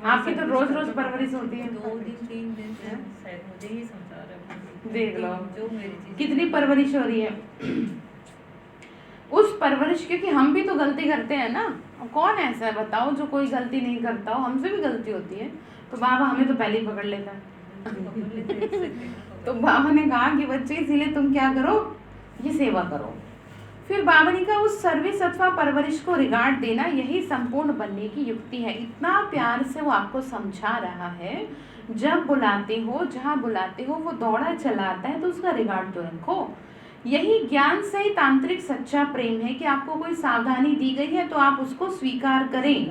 आपकी तो रोज रोज परवरिश होती है, 2 दिन 3 दिन से शायद मुझे ही समझा रहा है। देख लो जो मेरी चीज़ कितनी परवरिश हो रही है उस परवरिश, क्योंकि हम भी तो गलती करते हैं ना। कौन ऐसा है बताओ जो कोई गलती नहीं करता हो, हमसे भी गलती होती है। तो बाबा हमें तो पहले ही पकड़ लेता है तो बाबा ने कहा कि बच्चे इसीलिए तुम क्या करो, ये सेवा करो। फिर बाबा ने कहा उस सर्विस अथवा परवरिश को रिगार्ड देना यही संपूर्ण बनने की युक्ति है। इतना प्यार से वो आपको समझा रहा है, जब बुलाते हो जहाँ बुलाते हो वो दौड़ा चलाता है तो उसका रिगार्ड तो रखो। यही ज्ञान से ही तांत्रिक सच्चा प्रेम है कि आपको कोई सावधानी दी गई है तो आप उसको स्वीकार करें।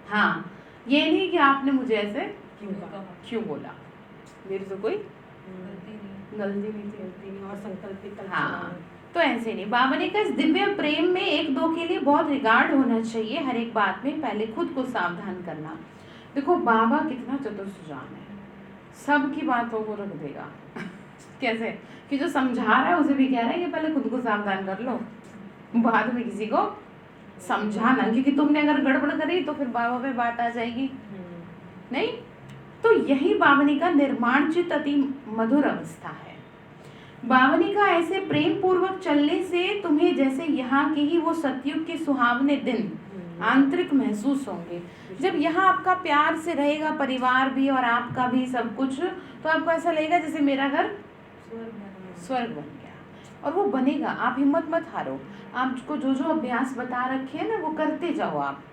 हाँ, ये नहीं कि आपने मुझे ऐसे क्यों बोला, मेरी तो कोई गलती नहीं थी और संकल्पित। हाँ, तो ऐसे नहीं। बाबा ने कहा इस दिव्य प्रेम में एक दो के लिए बहुत रिगार्ड होना चाहिए, हर एक बात में पहले खुद को सावधान करना। देखो बाबा कितना चतुर सुजान है, सबकी बातों को रख देगा कैसे कि जो समझा रहा है उसे भी कह रहा है कि पहले खुद को सावधान कर लो, बाद में किसी को समझाना, क्योंकि तुमने अगर गड़बड़ करी तो फिर बाबा पे बात आ जाएगी नहीं। तो यही बावनी का निर्माणचित अति मधुर अवस्था है। बावनी का ऐसे प्रेम पूर्वक चलने से तुम्हें जैसे यहाँ के ही वो सतयुग के सुहावने दिन आंतरिक महसूस होंगे। जब यहाँ आपका प्यार से रहेगा परिवार भी और आपका भी सब कुछ, तो आपको ऐसा लगेगा जैसे मेरा घर स्वर्ग बन गया, और वो बनेगा। आप हिम्मत मत हारो, आपको जो जो अभ्यास बता रखे हैं ना वो करते जाओ। आप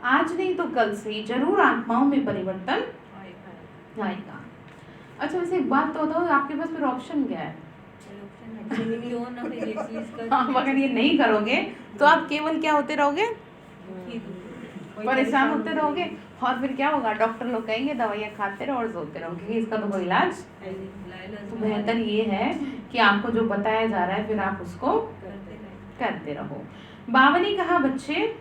आज नहीं तो कल से ही जरूर आत्माओं में परिवर्तन आएगा। अच्छा वैसे एक बात तो बताओ, आपके पास फिर ऑप्शन क्या है? क्यों ना फिर ये चीज़ का आप अगर ये नहीं करोगे तो आप केवल क्या होते रहोगे, परेशान होते रहोगे, और फिर क्या होगा, डॉक्टर लोग कहेंगे दवाइयाँ खाते रहो और सोते रहो, क्योंकि इसका तो कोई इलाज। तो बेहतर ये है कि आपको जो बताया जा रहा है फिर आप उसको करते रहो। बाबा ने कहा बच्चे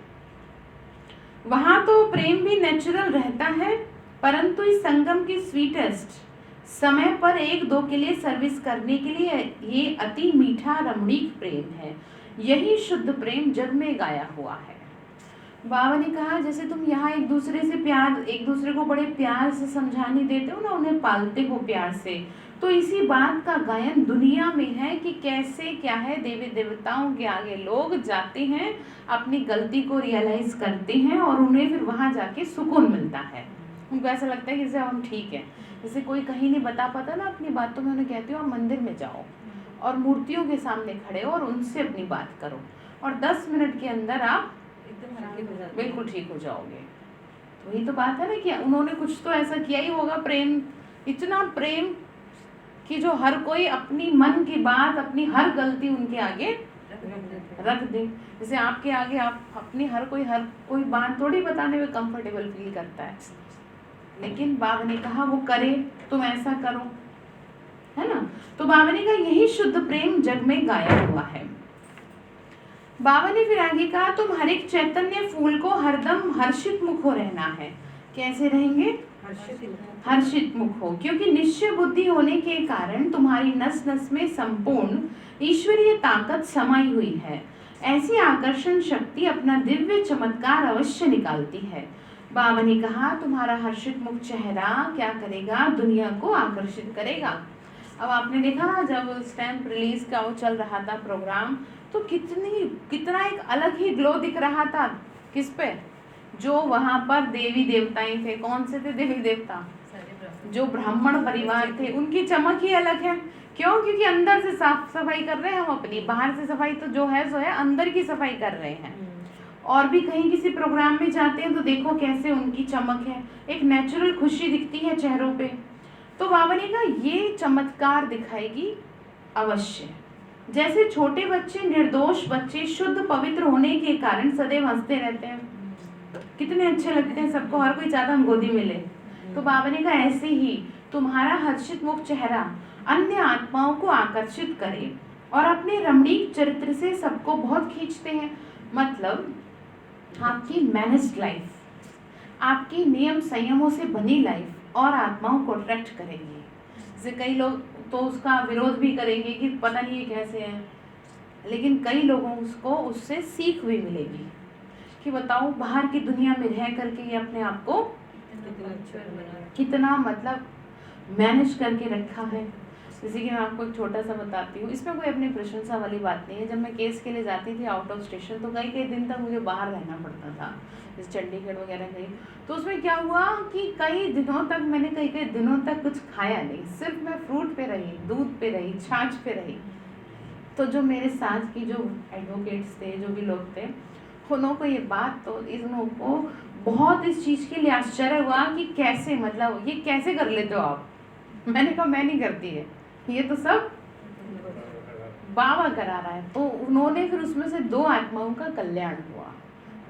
वहाँ तो प्रेम भी नेचुरल रहता है, परंतु इस संगम की स्वीटेस्ट समय पर एक दो के लिए सर्विस करने के लिए ये अति मीठा रमणीक प्रेम है, यही शुद्ध प्रेम जग में गाया हुआ है। बाबा ने कहा जैसे तुम यहाँ एक दूसरे से प्यार, एक दूसरे को बड़े प्यार से समझाने देते हो ना, उन्हें पालते हो प्यार से, तो इसी बात का गायन दुनिया में है कि कैसे क्या है, देवी देवताओं के आगे लोग जाते हैं, अपनी गलती को रियलाइज करते हैं और उन्हें फिर वहाँ जाके सुकून मिलता है। उनको ऐसा लगता है कि जैसे हम ठीक है, जैसे कोई कहीं नहीं बता पाता ना अपनी बात, तो मैं उन्हें कहती हूँ आप मंदिर में जाओ और मूर्तियों के सामने खड़े हो और उनसे अपनी बात करो, और 10 मिनट के अंदर आप एकदम हल्के हो जाते बिल्कुल ठीक हो जाओगे। तो वही तो बात है ना कि उन्होंने कुछ तो ऐसा किया ही होगा, प्रेम, इतना प्रेम कि जो हर कोई अपनी मन की बात, अपनी हर गलती उनके आगे रख दे। जैसे आपके आगे आप अपनी हर कोई बात थोड़ी बताने में कंफर्टेबल फील करता है, लेकिन बाबा ने कहा वो करे, तुम ऐसा करो, है ना। तो बाबा ने कहा यही शुद्ध प्रेम जग में गाया हुआ है। बाबा ने फिर आगे कहा तुम हर एक चैतन्य फूल को हरदम हर्षित मुख हो रहना है। कैसे रहेंगे? हर्षित मुख हो, क्योंकि निश्चय बुद्धि होने के कारण तुम्हारी नस नस में संपूर्ण ईश्वरीय ताकत समाई हुई है। ऐसी आकर्षण शक्ति अपना दिव्य चमत्कार अवश्य निकालती है। बाबा ने कहा तुम्हारा हर्षित मुख चेहरा क्या करेगा? दुनिया को आकर्षित करेगा। अब आपने देखा जब स्टैम्प रिलीज का वो चल रहा था प्रोग्राम, तो कितना एक अलग ही ग्लो दिख रहा था। किस पे? जो वहां पर देवी देवताएं थे। कौन से थे देवी देवता? जो ब्राह्मण परिवार थे, उनकी चमक ही अलग है। क्यों? क्योंकि अंदर से साफ सफाई कर रहे हैं हम अपनी, बाहर से सफाई तो जो है सो है, अंदर की सफाई कर रहे हैं। और भी कहीं किसी प्रोग्राम में जाते हैं तो देखो कैसे उनकी चमक है, एक नेचुरल खुशी दिखती है चेहरों पे। तो बाबा ने कहा ये चमत्कार दिखाएगी अवश्य। जैसे छोटे बच्चे, निर्दोष बच्चे शुद्ध पवित्र होने के कारण सदैव हंसते रहते हैं, कितने अच्छे लगते हैं सबको, हर कोई चाहता हम गोदी में ले। तो बाबा ने कहा ऐसे ही तुम्हारा हर्षित मुख चेहरा अन्य आत्माओं को आकर्षित करे और अपने रमणीक चरित्र से सबको बहुत खींचते हैं। मतलब आपकी मैनेज्ड लाइफ, आपकी नियम संयमों से बनी लाइफ और आत्माओं को अट्रैक्ट करेगी। जैसे कई लोग तो उसका विरोध भी करेंगे कि पता नहीं ये कैसे है, लेकिन कई लोगों को उससे सीख भी मिलेगी कि बताओ बाहर की दुनिया में रह करके ये अपने आप को कितना मतलब मैनेज करके रखा है। जैसे कि मैं आपको एक छोटा सा बताती हूँ, इसमें कोई अपनी प्रशंसा वाली बात नहीं है। जब मैं केस के लिए जाती थी आउट ऑफ स्टेशन, तो कई दिन तक मुझे बाहर रहना पड़ता था, जैसे चंडीगढ़ वगैरह गई। तो उसमें क्या हुआ कि कई दिनों तक मैंने कई दिनों तक कुछ खाया नहीं, सिर्फ मैं फ्रूट पे रही, दूध पे रही, छाछ पे रही। तो जो मेरे साथ की जो एडवोकेट्स थे, जो भी लोग थे, उन्हों को ये बात, तो इन्हों को बहुत इस चीज़ के लिए आश्चर्य हुआ कि कैसे, मतलब ये कैसे कर लेते हो आप। मैंने कहा मैं नहीं करती है, ये तो सब बाबा करा रहा है। तो उन्होंने फिर उसमें से 2 आत्माओं का कल्याण हुआ।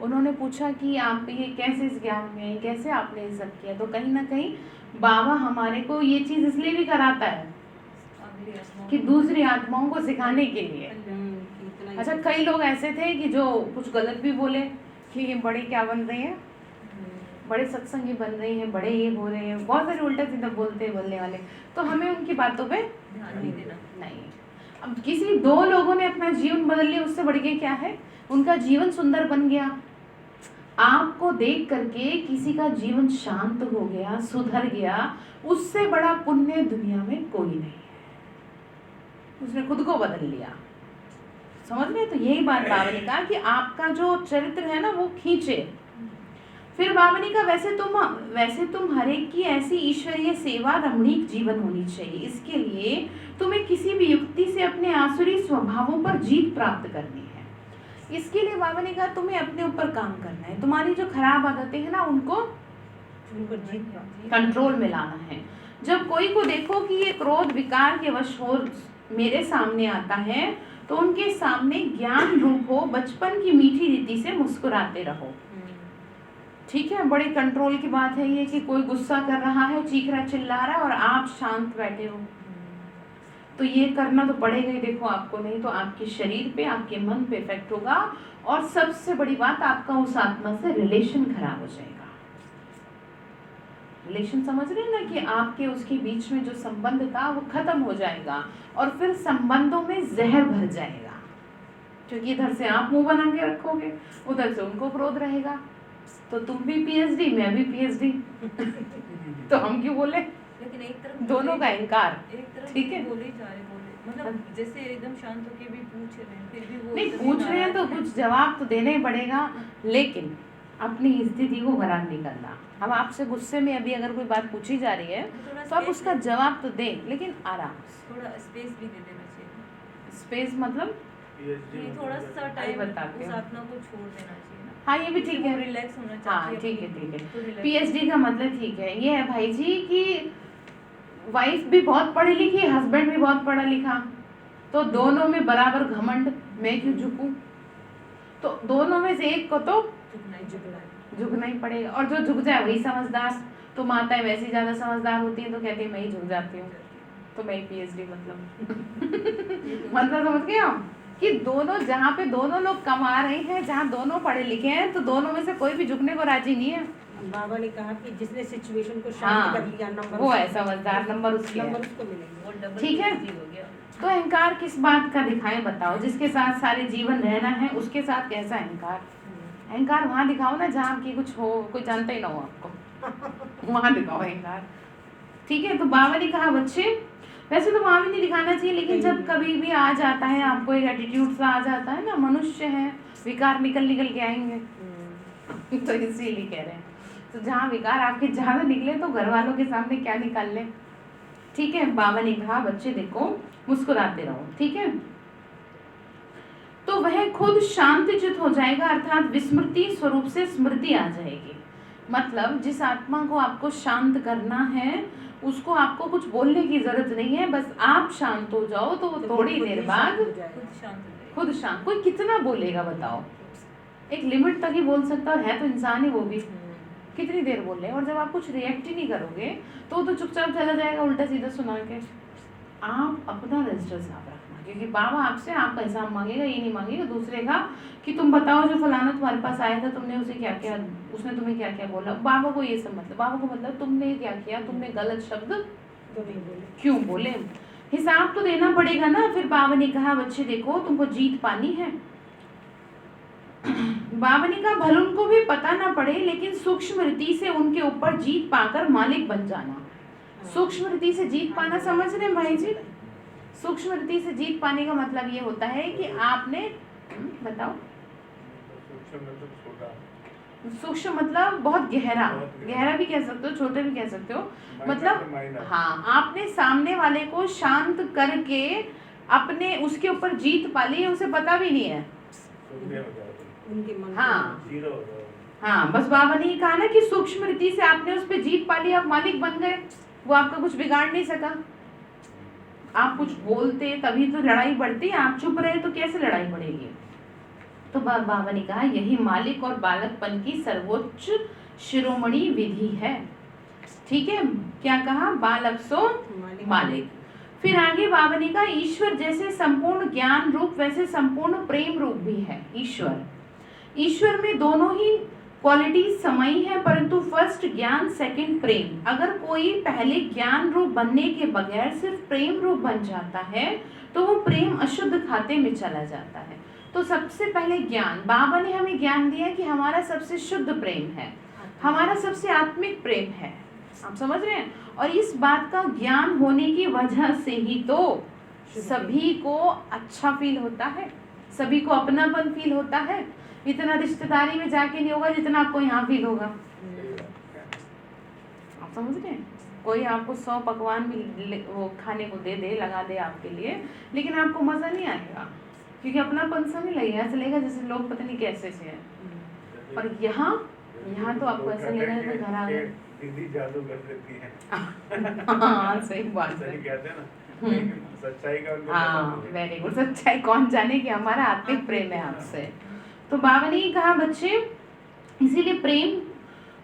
उन्होंने पूछा कि आप ये कैसे इस ज्ञान में, कैसे आपने ये सब किया। तो कहीं ना कहीं बाबा हमारे को ये चीज़ इसलिए भी कराता है कि दूसरी आत्माओं को सिखाने के लिए। अच्छा, कई लोग ऐसे थे कि जो कुछ गलत भी बोले कि ये बड़े क्या बन रहे हैं, बड़े सत्संगी बन रहे हैं, बड़े ये हो रहे हैं, बहुत सारे उल्टा सीधा बोलने वाले। तो हमें उनकी बातों पे ध्यान नहीं देना। नहीं। अब किसी 2 लोगों ने अपना जीवन बदल लिया, उससे बढ़ के क्या है, उनका जीवन सुंदर बन गया। आपको देख करके किसी का जीवन शांत हो गया, सुधर गया, उससे बड़ा पुण्य दुनिया में कोई नहीं है। उसने खुद को बदल लिया, समझ रहे? तो यही बात बाबा ने कहा कि आपका जो चरित्र है ना वो खींचे। फिर बाबा ने कहा वैसे तुम हर एक की ऐसी ईश्वरीय सेवा रमणीक जीवन होनी चाहिए। इसके लिए तुम्हें किसी भी युक्ति से अपने आसुरी स्वभावों पर जीत प्राप्त करनी है। इसके लिए बाबा ने कहा तुम्हें अपने ऊपर काम करना है, तुम्हारी जो खराब आदतें हैं ना उनको कंट्रोल में लाना है। जब कोई को देखो कि ये क्रोध विकार के वश हो मेरे सामने आता है, तो उनके सामने ज्ञान रूप हो बचपन की मीठी रीति से मुस्कुराते रहो। ठीक है, बड़े कंट्रोल की बात है ये कि कोई गुस्सा कर रहा है, चीख रहा चिल्ला रहा है और आप शांत बैठे हो, तो ये करना तो पड़ेगा ही। देखो आपको, नहीं तो आपके शरीर पे, आपके मन पे इफेक्ट होगा, और सबसे बड़ी बात आपका उस आत्मा से रिलेशन खराब हो जाएगा। रिलेशन समझ रहे हैं ना, कि आपके उसके बीच में जो संबंध था वो खत्म हो जाएगा और फिर संबंधों में जहर भर जाएगा, क्योंकि इधर से आप मुंह बना के रखोगे, उधर से उनको क्रोध रहेगा, तो तुम भी पीएचडी मैं भी पीएचडी तो हम क्यों बोले, लेकिन एक तरफ दोनों का इनकार। एक तरफ ठीक है। बोले जा रहे मतलब जैसे एकदम शांत होके भी पूछ रहे हैं, फिर भी वो नहीं तभी पूछ रहे हैं तो नाराज कुछ जवाब तो देना ही पड़ेगा, लेकिन अपनी स्थिति को खराब नहीं करना। अब आपसे गुस्से में अभी अगर कोई बात पूछी जा रही है थोड़ा तो आप space उसका दे- जवाब तो दें, लेकिन आराम से। थोड़ा स्पेस भी दे देना चाहिए, स्पेस मतलब कि थोड़ा सा अभी टाइम बताते उस हैं। आत्मा को छोड़ देना चाहिए ना। हाँ ये भी ठीक है, रिलैक्स होना हाँ चाहिए। ठीक है ठीक है। तो relax पीएचडी का मतलब ठीक है, ये है भाई जी कि वाइफ भी बहुत पढ़ी लिखी, हस्बैंड भी बहुत पढ़ा लिखा, तो दोनों में बराबर घमंड, मैं क्यों झुकूं, तो दोनों में से एक को तो झुकना ही पड़ेगा, और जो झुक जाए वही समझदार। तो माताएं वैसे ज्यादा समझदार होती हैं तो कहती है मैं ही झुक जाती हूँ, तो मैं ही पीएचडी मतलब समझ गए आप, कि दोनों जहाँ पे दोनों लोग कमा रहे हैं, जहाँ दोनों पढ़े लिखे हैं, तो दोनों में से कोई भी झुकने को राजी नहीं है। बाबा ने कहा कि जिसने सिचुएशन को शांत हाँ, कर लिया नंबर वो है समझदार, नंबर उसके है। नंबर उसको मिलेंगे। वो डबल ठीक है। PhD हो गया। तो अहंकार किस बात का दिखाएं बताओ, जिसके साथ सारे जीवन रहना है उसके साथ कैसा अहंकार। अहंकार वहाँ दिखाओ ना जहाँ की कुछ हो, कोई जानता ही ना हो आपको वहाँ दिखाओ अहंकार। ठीक है, तो बाबा ने कहा बच्चे वैसे तो वहाँ भी नहीं दिखाना चाहिए, लेकिन जब कभी भी आ जाता है आपको एक एटीट्यूड सा आ जाता है ना, मनुष्य है, विकार निकल निकल के आएंगे तो इसीलिए कह रहे हैं, तो जहाँ विकार आपके ज्यादा निकले तो घर वालों के सामने क्या निकाल ले। ठीक है, बाबा ने कहा बच्चे देखो मुस्कुराते रहो, ठीक है, तो वह खुद शांतचित हो जाएगा, अर्थात विस्मृति स्वरूप से स्मृति आ जाएगी। मतलब जिस आत्मा को आपको शांत करना है उसको आपको कुछ बोलने की जरूरत नहीं है, बस आप शांत हो जाओ तो वो थोड़ी देर बाद खुद शांत हो जाएगा। खुद शांत। कोई कितना बोलेगा बताओ, एक लिमिट तक ही बोल सकता है तो इंसान ही वो भी कितनी देर बोले, और जब आप कुछ रिएक्ट ही नहीं करोगे तो वो तो चुपचाप चला जाएगा उल्टा सीधा सुना के। आप अपना रजिस्टर साफ रखना, क्योंकि बाबा आपसे आपका हिसाब मांगेगा, ये नहीं मांगेगा दूसरे का कि तुम बताओ जो फलाना तुम्हारे पास आया था तुमने उसे क्या क्या, उसने तुम्हें क्या क्या बोला। बाबा को ये सब मतलब, बाबा को मतलब तुमने क्या किया, तुमने गलत शब्द तो नहीं बोले। क्यों बोले, हिसाब तो देना पड़ेगा ना। फिर बाबा ने कहा बच्चे देखो तुमको जीत पानी है। बाबा ने कहा भले उनको भी पता ना पड़े, लेकिन सूक्ष्म रीति से उनके ऊपर जीत पाकर मालिक बन जाना। सूक्ष्म रीति से जीत पाना समझ रहे हैं भाई जी? सूक्ष्म रीति से जीत पाने का मतलब ये होता है कि आपने बताओ, सूक्ष्म मतलब बहुत गहरा, गहरा भी कह सकते हो, छोटे भी कह सकते हो, मतलब हाँ आपने सामने वाले को शांत करके अपने उसके ऊपर जीत पा ली, उसे पता भी नहीं है। उनके मन हाँ हाँ, बस बाबा ने कहा ना कि सूक्ष्म रीति से आपने उस पर जीत पा ली, आप मालिक बन गए, वो आपका कुछ बिगाड़ नहीं सका। आप कुछ बोलते तभी तो लड़ाई बढ़ती, आप चुप रहे तो कैसे लड़ाई बढ़ेगी। तो बाबा ने कहा यही मालिक और बालकपन की सर्वोच्च शिरोमणि विधि है। ठीक है, क्या कहा, बालक सो मालिक। फिर आगे बाबा ने कहा ईश्वर जैसे संपूर्ण ज्ञान रूप वैसे संपूर्ण प्रेम रूप भी है। ईश्वर में दोनों ही क्वालिटी समाई है, परंतु फर्स्ट ज्ञान सेकंड प्रेम। अगर कोई पहले ज्ञान रूप बनने के बगैर सिर्फ प्रेम रूप बन जाता है तो वो प्रेम अशुद्ध खाते में चला जाता है। तो सबसे पहले ज्ञान, बाबा ने हमें ज्ञान दिया कि हमारा सबसे शुद्ध प्रेम है, हमारा सबसे आत्मिक प्रेम है। आप समझ रहे हैं? और इस बात का ज्ञान होने की वजह से ही तो सभी को अच्छा फील होता है, सभी को अपनापन फील होता है। इतना रिश्तेदारी में जाके नहीं होगा जितना आपको यहाँ फील होगा। आप समझ रहे हैं? कोई आपको 100 पकवान भी वो खाने को दे दे, लगा दे आपके लिए, लेकिन आपको मजा नहीं आएगा, क्योंकि अपनापन सा नहीं लगेगा, ऐसा लगेगा जैसे लोग पता नहीं कैसे से हैं। और यहाँ तो आपको ऐसा लगेगा जैसे घर आ गए। दीदी जादू कर देती है। हाँ सही बात है, सही कहते हैं ना, लेकिन सच्चाई का उनको हाँ पता नहीं। Very good. सच्चाई कौन जाने कि हमारा आत्मिक प्रेम है आपसे। तो बाबा ने कहा बच्चे इसीलिए प्रेम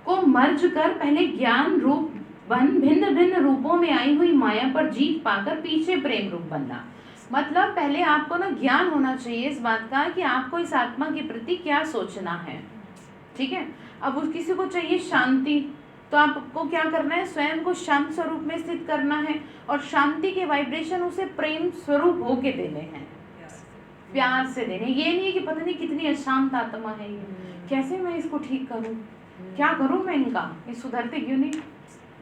को मर्ज कर पहले ज्ञान रूप बन भिन्न भिन्न रूपों में आई हुई माया पर जीत पाकर पीछे प्रेम रूप बनना। मतलब पहले आपको ना ज्ञान होना चाहिए इस बात का कि आपको इस आत्मा के प्रति क्या सोचना है। ठीक है, अब उस किसी को चाहिए शांति, तो आपको क्या करना है, स्वयं को शांत स्वरूप में स्थित करना है और शांति के वाइब्रेशन उसे प्रेम स्वरूप होके देने हैं, प्यार से देने। ये नहीं है कि पता नहीं कितनी अशांत आत्मा है ये, कैसे मैं इसको ठीक करूं, क्या करूं मैं इनका, ये सुधरते क्यों नहीं।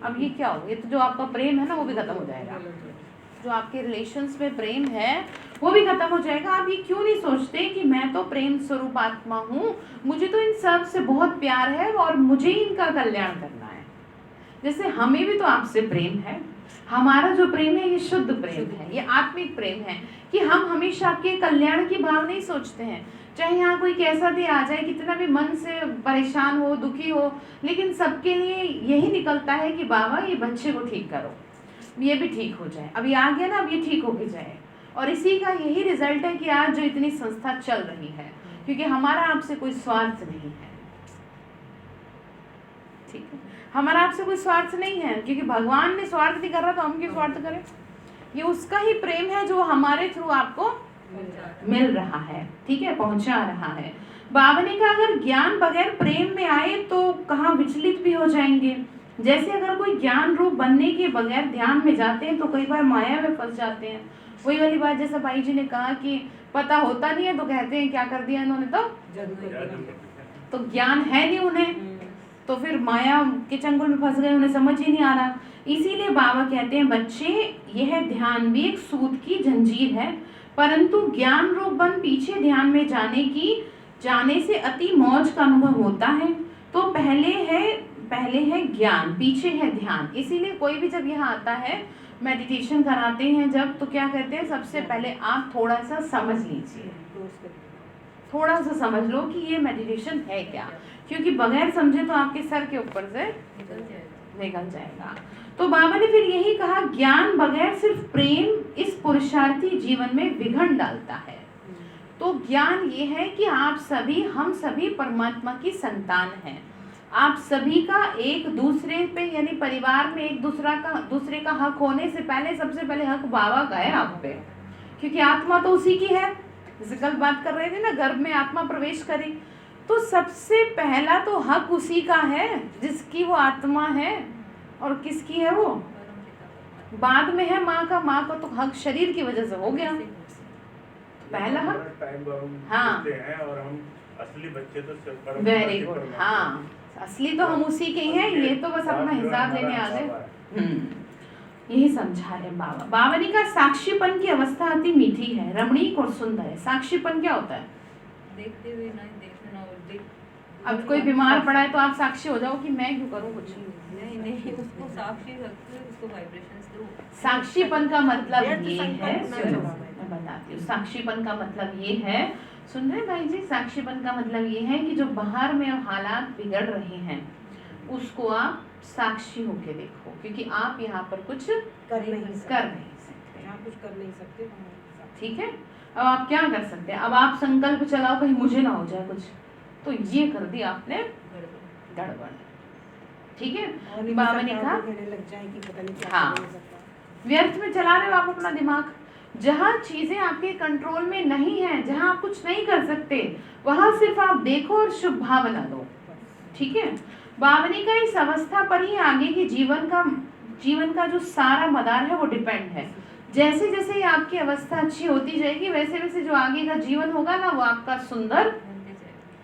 अब ये क्या हो, ये तो जो आपका प्रेम है ना वो भी खत्म हो जाएगा, जो आपके रिलेशंस में प्रेम है वो भी खत्म हो जाएगा। आप ये क्यों नहीं सोचते कि मैं तो प्रेम स्वरूप आत्मा हूँ, मुझे तो इन सब से बहुत प्यार है और मुझे ही इनका कल्याण करना है। जैसे हमें भी तो आपसे प्रेम है, हमारा जो प्रेम है ये शुद्ध प्रेम है, ये आत्मिक प्रेम है कि हम हमेशा आपके कल्याण की भाव नहीं सोचते हैं। चाहे यहाँ कोई कैसा भी आ जाए, कितना भी मन से परेशान हो, दुखी हो, लेकिन सबके लिए यही निकलता है कि बाबा ये बच्चे को ठीक करो, ये भी ठीक हो जाए, अब ये आ गया ना, अब ये ठीक हो भी जाए। और इसी का यही रिजल्ट है कि आज जो इतनी संस्था चल रही है, क्योंकि हमारा आपसे कोई स्वार्थ नहीं है, ठीक है, हमारा आपसे कोई स्वार्थ नहीं है, क्योंकि भगवान ने स्वार्थ नहीं कर रहा तो हम क्यों स्वार्थ करें। ये उसका ही प्रेम है जो हमारे थ्रू आपको मिल रहा है, ठीक है, पहुंचा रहा है। बाबा ने कहा अगर ज्ञान बगैर प्रेम में आए तो कहाँ विचलित भी हो जाएंगे। जैसे अगर कोई ज्ञान रूप बनने के बगैर ध्यान में जाते हैं तो कई बार माया में फंस जाते हैं। वही वाली बात जैसा भाई जी ने कहा कि पता होता नहीं है तो कहते हैं क्या कर दिया इन्होंने, तो ज्ञान है नहीं उन्हें, तो फिर माया के चंगुल में फंस गए, उन्हें समझ ही नहीं आ रहा। इसीलिए बाबा कहते हैं बच्चे यह ध्यान भी एक सूत की जंजीर है, परंतु ज्ञान रूप बन पीछे ध्यान में जाने से अति मौज का अनुभव होता है। तो पहले है ज्ञान, पीछे है ध्यान। इसीलिए कोई भी जब यहाँ आता है मेडिटेशन कराते हैं जब, तो क्या कहते हैं सबसे पहले आप थोड़ा सा समझ लीजिए, थोड़ा सा समझ लो कि ये मेडिटेशन है क्या, क्योंकि बगैर समझे तो आपके सर के ऊपर से निकल जाएगा। तो बाबा ने फिर यही कहा ज्ञान बगैर सिर्फ प्रेम इस पुरुषार्थी जीवन में विघन डालता है। तो ज्ञान ये है कि आप सभी, हम सभी परमात्मा की संतान हैं। आप सभी का एक दूसरे पे यानी परिवार में एक दूसरे का हक होने से पहले सबसे पहले हक बाबा का है आप पे, क्योंकि आत्मा तो उसी की है। जैसे कल बात कर रहे थे ना, गर्भ में आत्मा प्रवेश करी, तो सबसे पहला तो हक उसी का है जिसकी वो आत्मा है। और किसकी है वो? बाद में है माँ का। माँ का तो हक शरीर की वजह से हो गया, पहला हक। हाँ, और हम असली बच्चे तो वेरी गुड। हाँ, असली तो हम उसी के हैं, ये तो बस अपना हिसाब लेने आ गए। यही समझा रहे बाबा। बाबा ने कहा साक्षीपन की अवस्था अति मीठी है, रमणीक और सुंदर है। साक्षीपन क्या होता है? देखते हुए नहीं देखना, और अब कोई बीमार पड़ा है तो आप साक्षी हो जाओ कि मैं क्यों करूँ कुछ। नहीं, उसको साक्षी रखते, उसको वाइब्रेशंस दो। साक्षीपन का मतलब ये है, मैं बताती हूँ। साक्षीपन का मतलब ये है, सुन रहे भाई जी, साक्षीपन का मतलब ये है कि जो बाहर में हालात बिगड़ रहे हैं उसको आप साक्षी होके देखो, क्योंकि आप यहाँ पर कुछ कर नहीं सकते, यहाँ कुछ कर नहीं सकते, ठीक है। अब आप क्या कर सकते हैं? अब आप संकल्प चलाओ कहीं मुझे ना हो जाए कुछ, तो ये कर दिया आपने गड़बड़, ठीक है। बाबा ने कहा हाँ, व्यर्थ में चला रहे हो आप अपना दिमाग। जहाँ चीजें आपके कंट्रोल में नहीं है, जहाँ आप कुछ नहीं कर सकते, वहां सिर्फ आप देखो और शुभ भावना दो, ठीक है। बाबा ने कहा इस अवस्था पर ही आगे के जीवन का जो सारा मदार है वो डिपेंड है। जैसे जैसे ही आपकी अवस्था अच्छी होती जाएगी वैसे वैसे जो आगे का जीवन होगा ना वो आपका सुंदर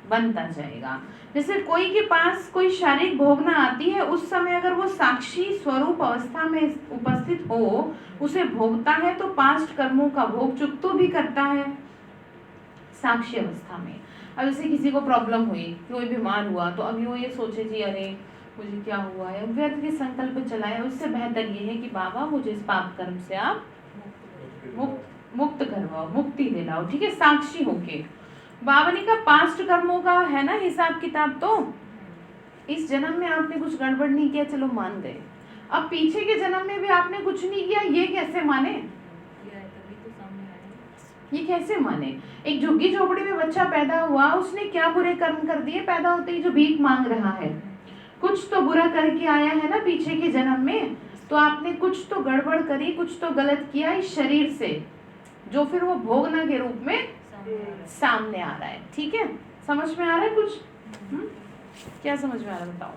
बनता जाएगा। जैसे कोई के पास कोई शारीरिक भोगना आती है, उस समय अगर वो साक्षी स्वरूप अवस्था में उपस्थित हो, उसे भोगता है तो पास्ट कर्मों का भोग चुकतो भी करता है साक्षी अवस्था में। अब जैसे किसी को प्रॉब्लम हुई, कोई बीमार हुआ, तो अभी वो ये सोचे जी अरे मुझे क्या हुआ है, व्यर्थ के संकल्प चलाए। उससे बेहतर ये है कि बाबा मुझे इस पाप कर्म से आप मुक्त करवाओ, मुक्ति दिलाओ, ठीक है, साक्षी होके। बाबा ने कहा पास्ट कर्मों का है ना हिसाब किताब, तो इस जन्म में आपने कुछ गड़बड़ नहीं किया, चलो मान गए। अब पीछे के जन्म में भी आपने कुछ नहीं किया, ये कैसे माने? ये कैसे माने? एक झुग्गी झोपड़ी में बच्चा पैदा हुआ, उसने क्या बुरे कर्म कर दिए पैदा होते ही जो भीख मांग रहा है? कुछ तो बुरा करके आया है ना पीछे के जन्म में, तो आपने कुछ तो गड़बड़ करी, कुछ तो गलत किया इस शरीर से, जो फिर वो भोगना के रूप में सामने आ रहा है, ठीक है। समझ में आ रहा है कुछ? क्या समझ में आ रहा है बताओ?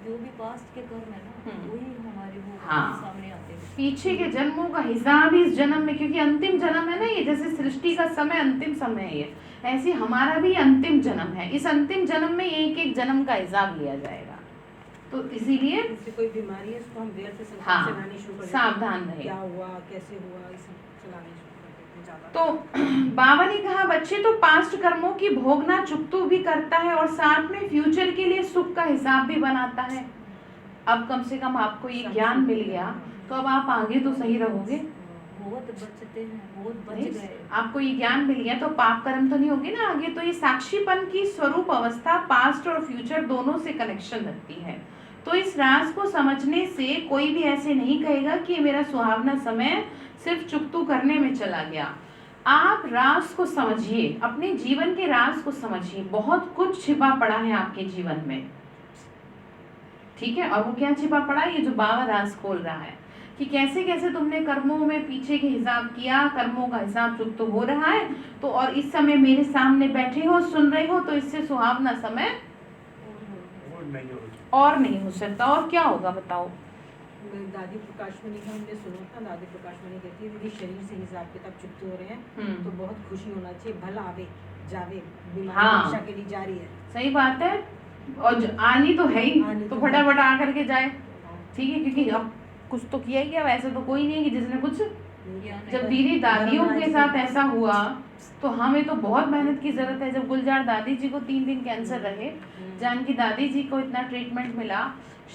जो भी पास्ट के कर्म है ना वही हमारे वो हाँ। सामने आते हैं। पीछे के जन्मों का हिसाब इस जन्म में, क्योंकि अंतिम जन्म है ना ये, जैसे सृष्टि का समय अंतिम समय है ये, ऐसे हमारा भी अंतिम जन्म है। इस अंतिम जन्म में एक एक जन्म का हिसाब लिया जाएगा, तो इसीलिए जैसे कोई बीमारी है उसको हम देर से हाँ, चलानी शुरू कर देते हैं। सावधान रहे। क्या हुआ, कैसे हुआ, इसे चलाने शुरू कर देते हैं ज़्यादा। तो बाबा ने कहा बच्चे तो पास्ट कर्मों की भोगना चुकतू भी करता है और साथ में फ्यूचर के लिए सुख का हिसाब भी बनाता है। अब कम से कम आपको ये ज्ञान मिल गया तो अब आप आगे तो सही रहोगे। बहुत बचते हैं, बहुत बच नहीं, गए। आपको ये ज्ञान मिल गया तो पाप कर्म तो नहीं होगे ना आगे। तो ये साक्षीपन की स्वरूप अवस्था पास्ट और फ्यूचर दोनों से कनेक्शन रखती है। तो इस राज को समझने से कोई भी ऐसे नहीं कहेगा कि मेरा सुहावना समय सिर्फ चुकतू करने में चला गया। आप राज को समझिए, अपने जीवन के राज को समझिए। बहुत कुछ छिपा पड़ा है आपके जीवन में, ठीक है। और वो क्या छिपा पड़ा है, ये जो बाबा राज खोल रहा है कि कैसे कैसे तुमने कर्मों में पीछे के हिसाब किया, कर्मों का हिसाब चुकत हो रहा है। तो और इस समय मेरे सामने बैठे हो, सुन रहे हो, तो इससे सुहावना समय वो नहीं हो और नहीं हो सकता। और क्या होगा बताओ। दादी प्रकाशमणि का हमने सुना था, दादी प्रकाशमणि कहती है दीदी शरीर से हिसाब किताब चुकते हो रहे हैं तो बहुत खुशी होना चाहिए, भला आवे जावे, बीमारी हाँ। हमेशा के लिए जारी है। सही बात है। और आनी तो है ही, आनी तो तो फटाफट आकर के जाए, ठीक है। क्योंकि अब कुछ तो किया ही, अब ऐसा तो कोई नहीं है कि जिसने कुछ। जब दीदी दादियों के साथ ऐसा हुआ तो हमें तो बहुत मेहनत की जरूरत है। जब गुलजार दादी जी को 3 दिन कैंसर रहे, जानकी दादी जी को इतना ट्रीटमेंट मिला,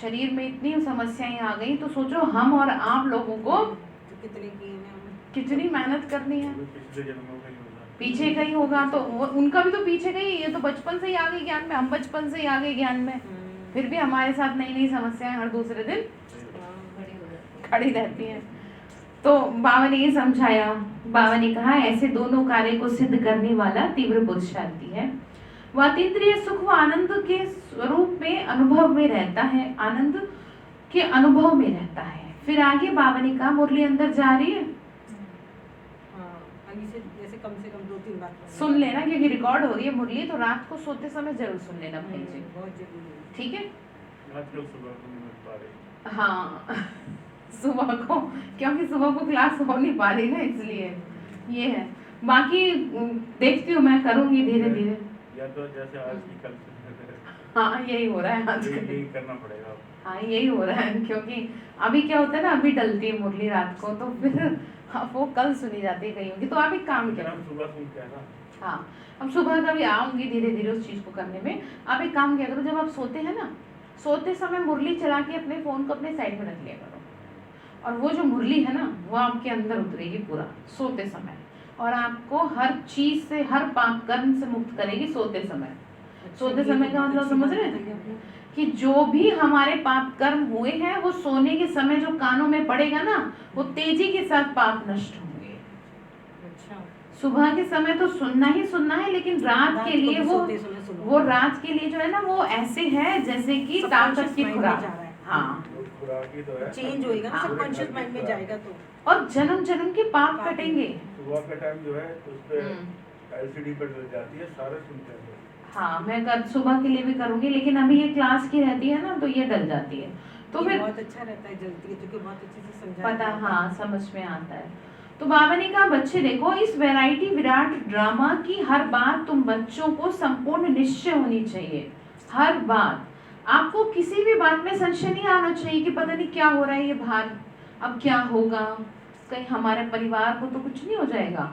शरीर में इतनी समस्याएं आ गई, तो सोचो हम और आप लोगों को तो कितने किए हैं हमने। कितनी मेहनत करनी है। पिछले जन्मों का ही होगा। पीछे का ही होगा तो उनका भी तो पीछे का ही, ये तो बचपन से ही आ गई ज्ञान में, हम बचपन से ही आ गए ज्ञान में, फिर भी हमारे साथ नई नई समस्याएं हर दूसरे दिन खड़ी रहती हैं। तो बाबा ने ये समझाया, बाबा ने कहा ऐसे दोनों कार्य को सिद्ध करने वाला तीव्र पुरुषार्थी है। वह अतीन्द्रिय सुख व आनंद के स्वरूप में अनुभव में रहता है, आनंद के अनुभव में रहता है। फिर आगे बाबा ने कहा मुरली अंदर जा रही है, हाँ, अभी से जैसे कम से कम 2-3 बार सुन लेना क्योंकि रिकॉर्ड हो रही है मुरली, तो रात को सोते समय जरूर सुन लेना भाई जी, बहुत जरूरी है। ठीक है। आज लोग सुबह को नहीं मिल पा रहे। हाँ सुबह को, क्योंकि सुबह को क्लास हो नहीं पा रही ना, इसलिए ये है। बाकी देखती हूँ, मैं करूँगी धीरे धीरे। या तो जैसे आज की कल से हाँ यही हो रहा है आजकल। यही करना पड़ेगा। हाँ यही हो रहा है, क्योंकि अभी क्या होता है ना, अभी डलती है मुरली रात को, तो फिर वो कल सुनी जाती है कहीं होगी। तो आप एक काम लेकिन करो, हम सुबह सुनते हैं ना। हाँ अब सुबह का भी आऊंगी धीरे धीरे उस चीज़ को करने में। आप एक काम किया करो, जब आप सोते हैं ना, सोते समय मुरली चला के अपने फ़ोन को अपने साइड में रख लिया करो, और वो जो मुरली है ना वो आपके अंदर उतरेगी पूरा सोते समय, और आपको हर चीज़ से, हर पाप कर्म से मुक्त करेगी सोते समय। सोते समय का मतलब समझ रहे हैं कि जो भी हमारे पाप कर्म हुए हैं वो सोने के समय जो कानों में पड़ेगा ना, वो तेजी के साथ पाप नष्ट होंगे। अच्छा, सुबह के समय तो सुनना ही सुनना है, लेकिन रात के लिए वो रात के लिए जो है ना वो ऐसे है जैसे कि ताकत की खुराक। हाँ खुराक ही तो है। चेंज होएगा ना, हाँ। सबकॉन्शियस माइंड में जाएगा तो। और जन्म जन्म के पाप कटेंगे। सुबह का टाइम जो है उस पे एलसीडी पर डल जाती है, सारे सुनते हैं। हाँ मैं कल सुबह के लिए भी करूंगी, लेकिन अभी ये क्लास की रहती है ना तो ये डल जाती है, तो ये फिर बहुत अच्छा रहता है, जल्दी है, क्योंकि बहुत अच्छे से समझाया पता, जाता है। हाँ समझ में आता है। तो बाबा ने कहा बच्चे देखो, इस वैरायटी विराट ड्रामा की हर बात तुम बच्चों को संपूर्ण निश्चय होनी चाहिए। हर बात आपको, किसी भी बात में संशय नहीं आना चाहिए कि पता नहीं क्या हो रहा है ये बाहर, अब क्या होगा, कहीं हमारे परिवार को तो कुछ नहीं हो जाएगा।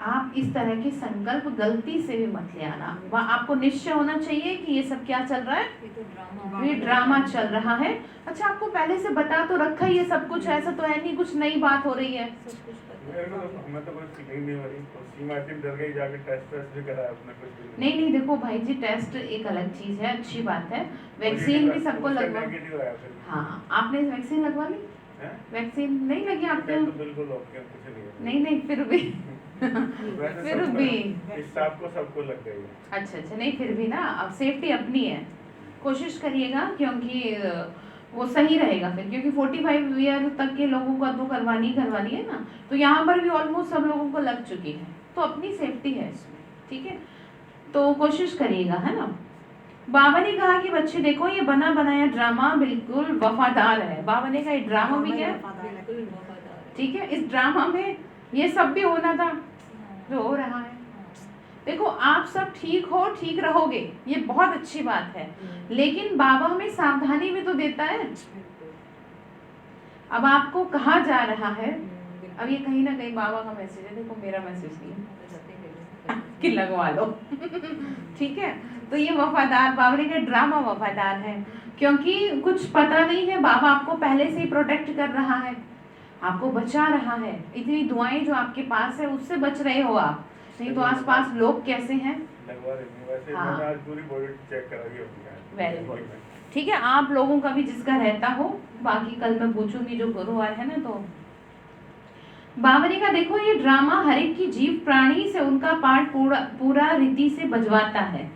आप इस तरह के संकल्प गलती से भी मत ले आना। वह आपको निश्चय होना चाहिए कि ये सब क्या चल रहा है, ये तो ड्रामा ये ड्रामा चल रहा है। अच्छा आपको पहले से बता तो रखा ही ये सब कुछ, ऐसा तो है नहीं कुछ नई बात हो रही है। सब कुछ पता मेरे को तो हमें तो कोई फीलिंग नहीं हो रही। और सीमा टीम डर गई, जाके टेस्ट भी कराया अपना कुछ भी नहीं नहीं देखो भाई जी, टेस्ट एक अलग चीज है, अच्छी बात है। वैक्सीन भी सबको लगवा, नेगेटिव आया फिर। हाँ आपने वैक्सीन लगवा ली? हैं? वैक्सीन नहीं लगी आपने? तो बिल्कुल ओके, कुछ नहीं है। नहीं नहीं फिर भी वैसे फिर सबको- भी इस साल को सबको लग गई है। अच्छा अच्छा, नहीं फिर भी ना, अब सेफ्टी अपनी है, कोशिश करिएगा, क्योंकि वो सही रहेगा फिर, क्योंकि 45 ईयर तक के लोगों को तो करवानी है ना, तो यहाँ पर भी ऑलमोस्ट सब लोगों को लग चुकी है, तो अपनी सेफ्टी है इसमें, ठीक है। तो कोशिश करिएगा, है ना। बाबा ने कहा कि बच्चे देखो ये बना बनाया ड्रामा बिल्कुल वफादार है। बाबा ने कहा ये ड्रामा भी क्या है, बिल्कुल वफादार है। ठीक है, इस ड्रामा में ये सब भी होना था हाँ, जो हो रहा है। हाँ, देखो आप सब ठीक हो, ठीक रहोगे, ये बहुत अच्छी बात है, लेकिन बाबा हमें सावधानी भी तो देता है। अब आपको कहा जा रहा है, अब ये कहीं ना कहीं बाबा का मैसेज है, देखो मेरा मैसेज नहीं कि लगवा लो ठीक है, तो ये वफादार, बाबा ने कहा ड्रामा वफादार है, क्योंकि कुछ पता नहीं है, बाबा आपको पहले से ही प्रोटेक्ट कर रहा है, आपको बचा रहा है। इतनी दुआएं जो आपके पास है उससे बच रहे हो आप, नहीं तो आसपास लोग कैसे हैं। लगवा देंगे वैसे। हाँ। मैंने आज पूरी बॉडी चेक कराई अपनी। वेरी गुड, ठीक है, आप लोगों का भी जिसका रहता हो, बाकी कल मैं पूछूंगी जो गुरुवार है ना। तो बाबा ने कहा देखो ये ड्रामा हर एक की जीव प्राणी से उनका पार्ट पूरा रीति से बजवाता है।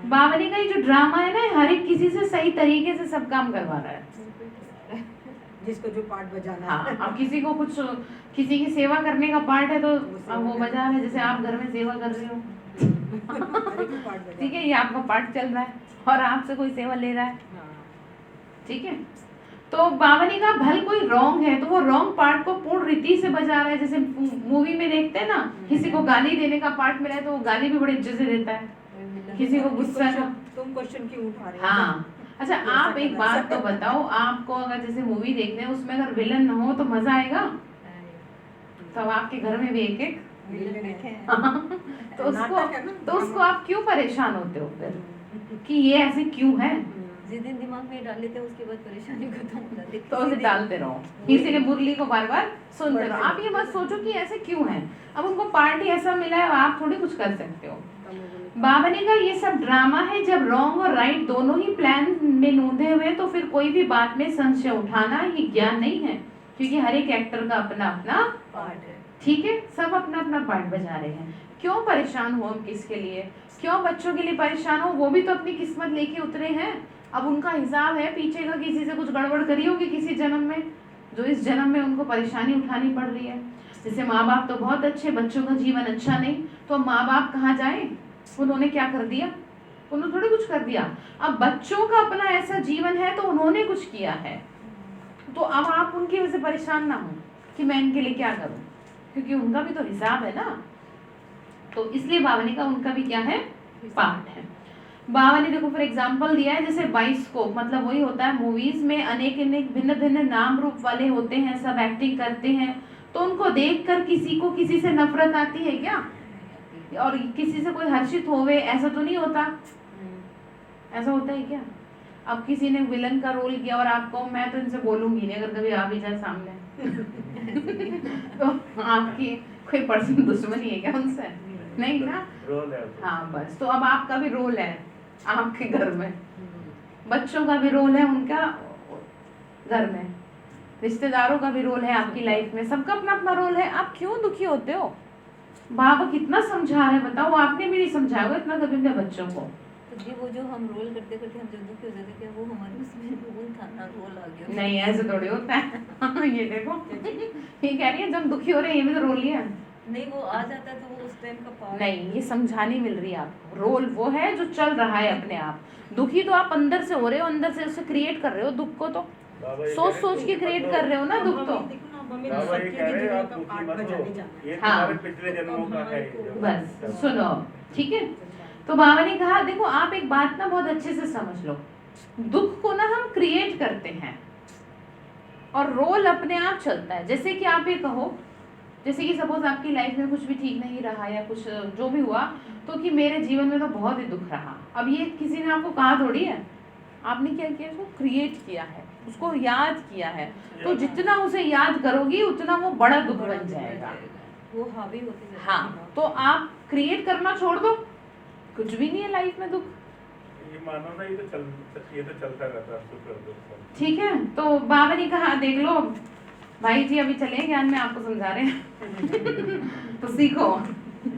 बाबा ने कहा ये जो ड्रामा है ना, हर एक किसी से सही तरीके से सब काम करवा रहा है। जिसको जो पार्ट बजाना हाँ, है। अब किसी को कुछ, किसी की सेवा करने का पार्ट है तो अब वो बजा रहे हैं, जैसे आप घर में सेवा कर रहे हो ठीक है, ये आपका पार्ट चल रहा है और आपसे कोई सेवा ले रहा है, ठीक है। तो बाबा ने कहा भल कोई रॉन्ग है तो वो रॉन्ग पार्ट को पूर्ण रीति से बजा रहा है। जैसे मूवी में देखते हैं ना, किसी को गाली देने का पार्ट मिला है तो वो गाली भी बड़े अच्छे से देता है, किसी को गुस्सा का। तुम क्वेश्चन क्यों उठा रहे हो? हाँ, अच्छा आप एक बात तो बताओ, आपको अगर जैसे मूवी देखते हैं उसमें अगर विलन न हो तो मजा आएगा? तो अब आपके घर में भी एक एक तो उसको आप क्यों परेशान होते हो फिर कि ये ऐसे क्यों है? जिस दिन दिमाग में डाल लेते हैं उसके बाद परेशानी खत्म हो जाती है। तो उसे डालते रहो, किसी ने मुरली को बार बार सुनते रहो। आप ये मत सोचो कि ऐसे क्यों है, अब उनको पार्टी ऐसा मिला है, आप थोड़ी कुछ कर सकते हो। बाबा ने कहा ये सब ड्रामा है, जब रॉन्ग और राइट दोनों ही प्लान में नूंदे हुए तो फिर कोई भी बात में संशय उठाना ये ज्ञान नहीं है, क्योंकि हर एक एक्टर का अपना अपना पार्ट है। ठीक है, सब अपना अपना पार्ट बजा रहे हैं। क्यों परेशान हो हम किसके लिए, क्यों बच्चों के लिए परेशान हो, वो भी तो अपनी किस्मत लेके उतरे हैं। अब उनका हिसाब है पीछे का, किसी से कुछ गड़बड़ करी होगी किसी जन्म में, जो इस जन्म में उनको परेशानी उठानी पड़ रही है। जैसे माँ बाप तो बहुत अच्छे, बच्चों का जीवन अच्छा नहीं, तो माँ बाप कहाँ जाए, उन्होंने क्या कर दिया, उन्होंने थोड़ी कुछ कर दिया। अब बच्चों का अपना ऐसा जीवन है तो उन्होंने कुछ किया है, तो अब आप उनकी वजह से परेशान ना हो कि मैं इनके लिए क्या करूं, क्योंकि उनका भी तो हिसाब है ना। तो इसलिए बाबा ने कहा उनका भी क्या है, पार्ट है। बाबा ने देखो फॉर एग्जाम्पल दिया है, जैसे बाइस्कोप, मतलब वही होता है मूवीज में अनेक अनेक भिन्न भिन्न नाम रूप वाले होते हैं, सब एक्टिंग करते हैं, तो उनको देखकर किसी को किसी से नफरत आती है क्या, और किसी से कोई हर्षित होवे, ऐसा तो नहीं होता, ऐसा होता है क्या? अब किसी ने विलन का रोल किया और आपको, मैं तो इनसे बोलूंगी नहीं अगर कभी आ भी जाए सामने तो आपकी कोई पर्सनल दुश्मनी है क्या उनसे? नहीं ना, रोल है। हाँ बस, तो अब आपका भी रोल है आपके घर में, बच्चों का भी रोल है उनका घर में, रिश्तेदारों का भी रोल है आपकी लाइफ में, सबका अपना अपना रोल है। आप क्यों दुखी होते हो? बाबा कितना समझा रहे हैं बताओ, आपने भी नहीं समझाया होगा इतना कभी अपने बच्चों को। तो जी वो जो हम रोल करते करते हम जो दुखी हो जाते हैं, क्या वो हमारे उसमें रोल था ना, रोल आ गया? नहीं ऐसे थोड़ी होता है ये देखो ये कह रही है जब दुखी हो रहे हैं ये भी तो रोल ही है। नहीं वो आ जाता है तो वो उस टाइम का पार्ट। नहीं, ये समझानी मिल रही है आपको, रोल वो है जो चल रहा है अपने आप। दुखी तो आप अंदर से हो रहे हो, अंदर से उसे क्रिएट कर रहे हो दुख को, तो सोच सोच के क्रिएट कर रहे हो ना दुख तो। बाबा ये कह रहे हैं आप दुखी मत हो, ये हाँ। तुम्हारे पिछले जन्मों का है ये। बस सुनो, ठीक है। तो बाबा ने कहा देखो आप एक बात ना बहुत अच्छे से समझ लो, दुख को ना हम क्रिएट करते हैं और रोल अपने आप चलता है। जैसे कि आप ये कहो, जैसे कि सपोज आपकी लाइफ में कुछ भी ठीक नहीं रहा या कुछ जो भी हुआ, तो कि मेरे जीवन में तो बहुत ही दुख रहा, अब ये किसी ने आपको कहा थोड़ी है, आपने क्या किया, उसको क्रिएट किया है, उसको याद किया है, तो जितना उसे याद करोगी उतना वो बड़ा दुख बन जाएगा, वो हावी होती जाती है। हाँ। तो आप क्रिएट करना छोड़ दो, कुछ भी नहीं है लाइफ में दुख, ये मानो ना, ये तो चलता रहता है सुख दुख। ठीक है। तो बाबा ने कहा देख लो भाई जी, अभी चले ज्ञान में आपको समझा रहे हैं तो सीखो,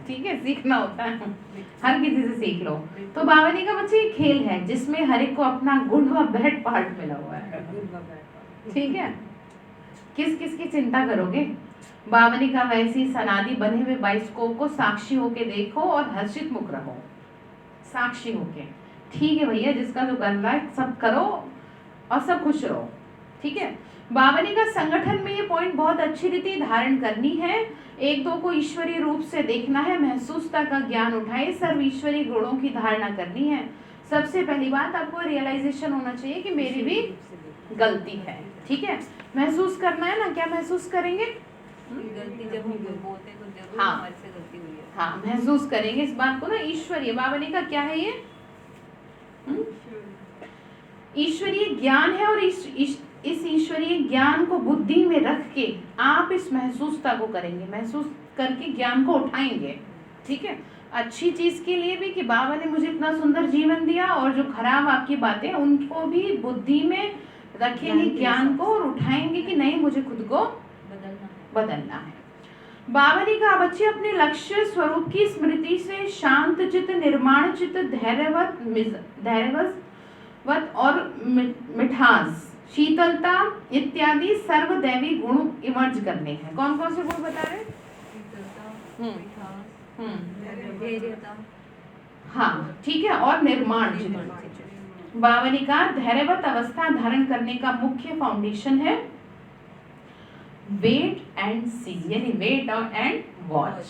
ठीक है, सीखना होता है, हर किसी से सीख लो। तो बाबा ने कहा बच्चे ये खेल है जिसमें हर एक को अपना गुड व बैड पार्ट मिला हुआ है, ठीक है, किस किस की चिंता करोगे। बाबा ने कहा वैसी सनादि बने हुए बाइस्कोप को साक्षी होके देखो और हर्षित मुख रहो, साक्षी होके, ठीक है भैया, जिसका जो कर रहा है सब करो और सब खुश रहो, ठीक है। बावनी का संगठन में ये पॉइंट बहुत अच्छी रीति धारण करनी है। एक दो को ईश्वरीय रूप से देखना है, महसूसता का ज्ञान उठाए, सर्व ईश्वरीय गुणों की धारणा करनी है। सबसे पहली बात आपको रियलाइजेशन होना चाहिए कि मेरी भी गलती है, ठीक है। महसूस करना है ना, क्या महसूस करेंगे? गलती जब हम बोलते हैं तो जरूर हाँ। हमारे से गलती हुई है। हाँ, महसूस करेंगे इस बात को ना। ईश्वरीय बावनी का क्या है ये? ईश्वरीय ज्ञान है, और इस ईश्वरीय ज्ञान को बुद्धि में रख के आप इस महसूसता को करेंगे, महसूस करके ज्ञान को उठाएंगे, ठीक है। अच्छी चीज के लिए भी कि बाबा ने मुझे इतना सुंदर जीवन दिया, और जो खराब आपकी बातें उनको भी बुद्धि में रखेंगे ज्ञान को, और उठाएंगे कि नहीं मुझे खुद को बदलना है। बावनी का बच्चे अपने लक्ष्य स्वरूप की स्मृति से शांत चित्त, निर्माण चित्त, धैर्यवत और मिठास, शीतलता इत्यादि सर्वदैवी गुण इमर्ज करने हैं। कौन कौन से गुण बता रहे हैं? धैर्यता, हाँ ठीक है, और निर्माण चित्त। बावनी का धैर्यवत अवस्था धारण करने का मुख्य फाउंडेशन है वेट एंड सी, यानी वेट एंड वॉच।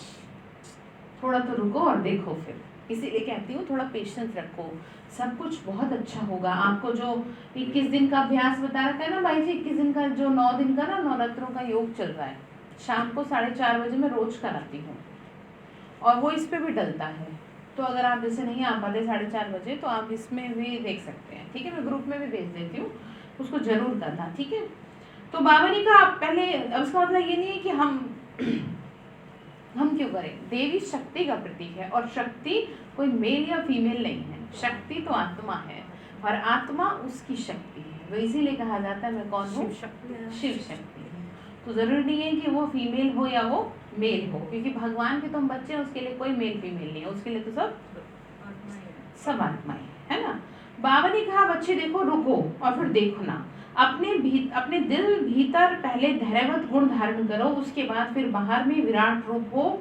थोड़ा तो रुको और देखो, फिर इसीलिए कहती हूँ थोड़ा पेशेंस रखो, सब कुछ बहुत अच्छा होगा। आपको जो 21 दिन का अभ्यास बता रखा है ना भाई जी, 21 दिन का जो 9 दिन का ना नवरात्रों का योग चल रहा है, शाम को 4:30 बजे मैं रोज कराती हूँ, और वो इस पे भी डलता है। तो अगर आप जैसे नहीं आ पाते 4:30 बजे तो आप इसमें भी देख सकते हैं, ठीक है। मैं ग्रुप में भी भेज देती हूँ, उसको जरूर करना, ठीक है। तो बावनी का पहले, अब इसका मतलब ये नहीं है कि हम क्यों करें, देवी शक्ति का प्रतीक है, और शक्ति कोई मेल या फीमेल नहीं है, शक्ति तो आत्मा है, और आत्मा उसकी शक्ति है। वो इसीलिए कहा जाता है मैं कौन हूँ? शिव शक्ति। तो जरूरी नहीं है कि वो फीमेल हो या वो मेल हो, क्योंकि भगवान के तुम बच्चे हैं, उसके लिए कोई मेल फीमेल नहीं है, उसके लिए तो सब आत्माएं है ना। बावनी कहा बच्चे देखो, रुको और फिर देखो ना, अपने दिल भीतर पहले धैर्यवत गुण धारण करो, उसके बाद फिर बाहर में विराट रूप हो,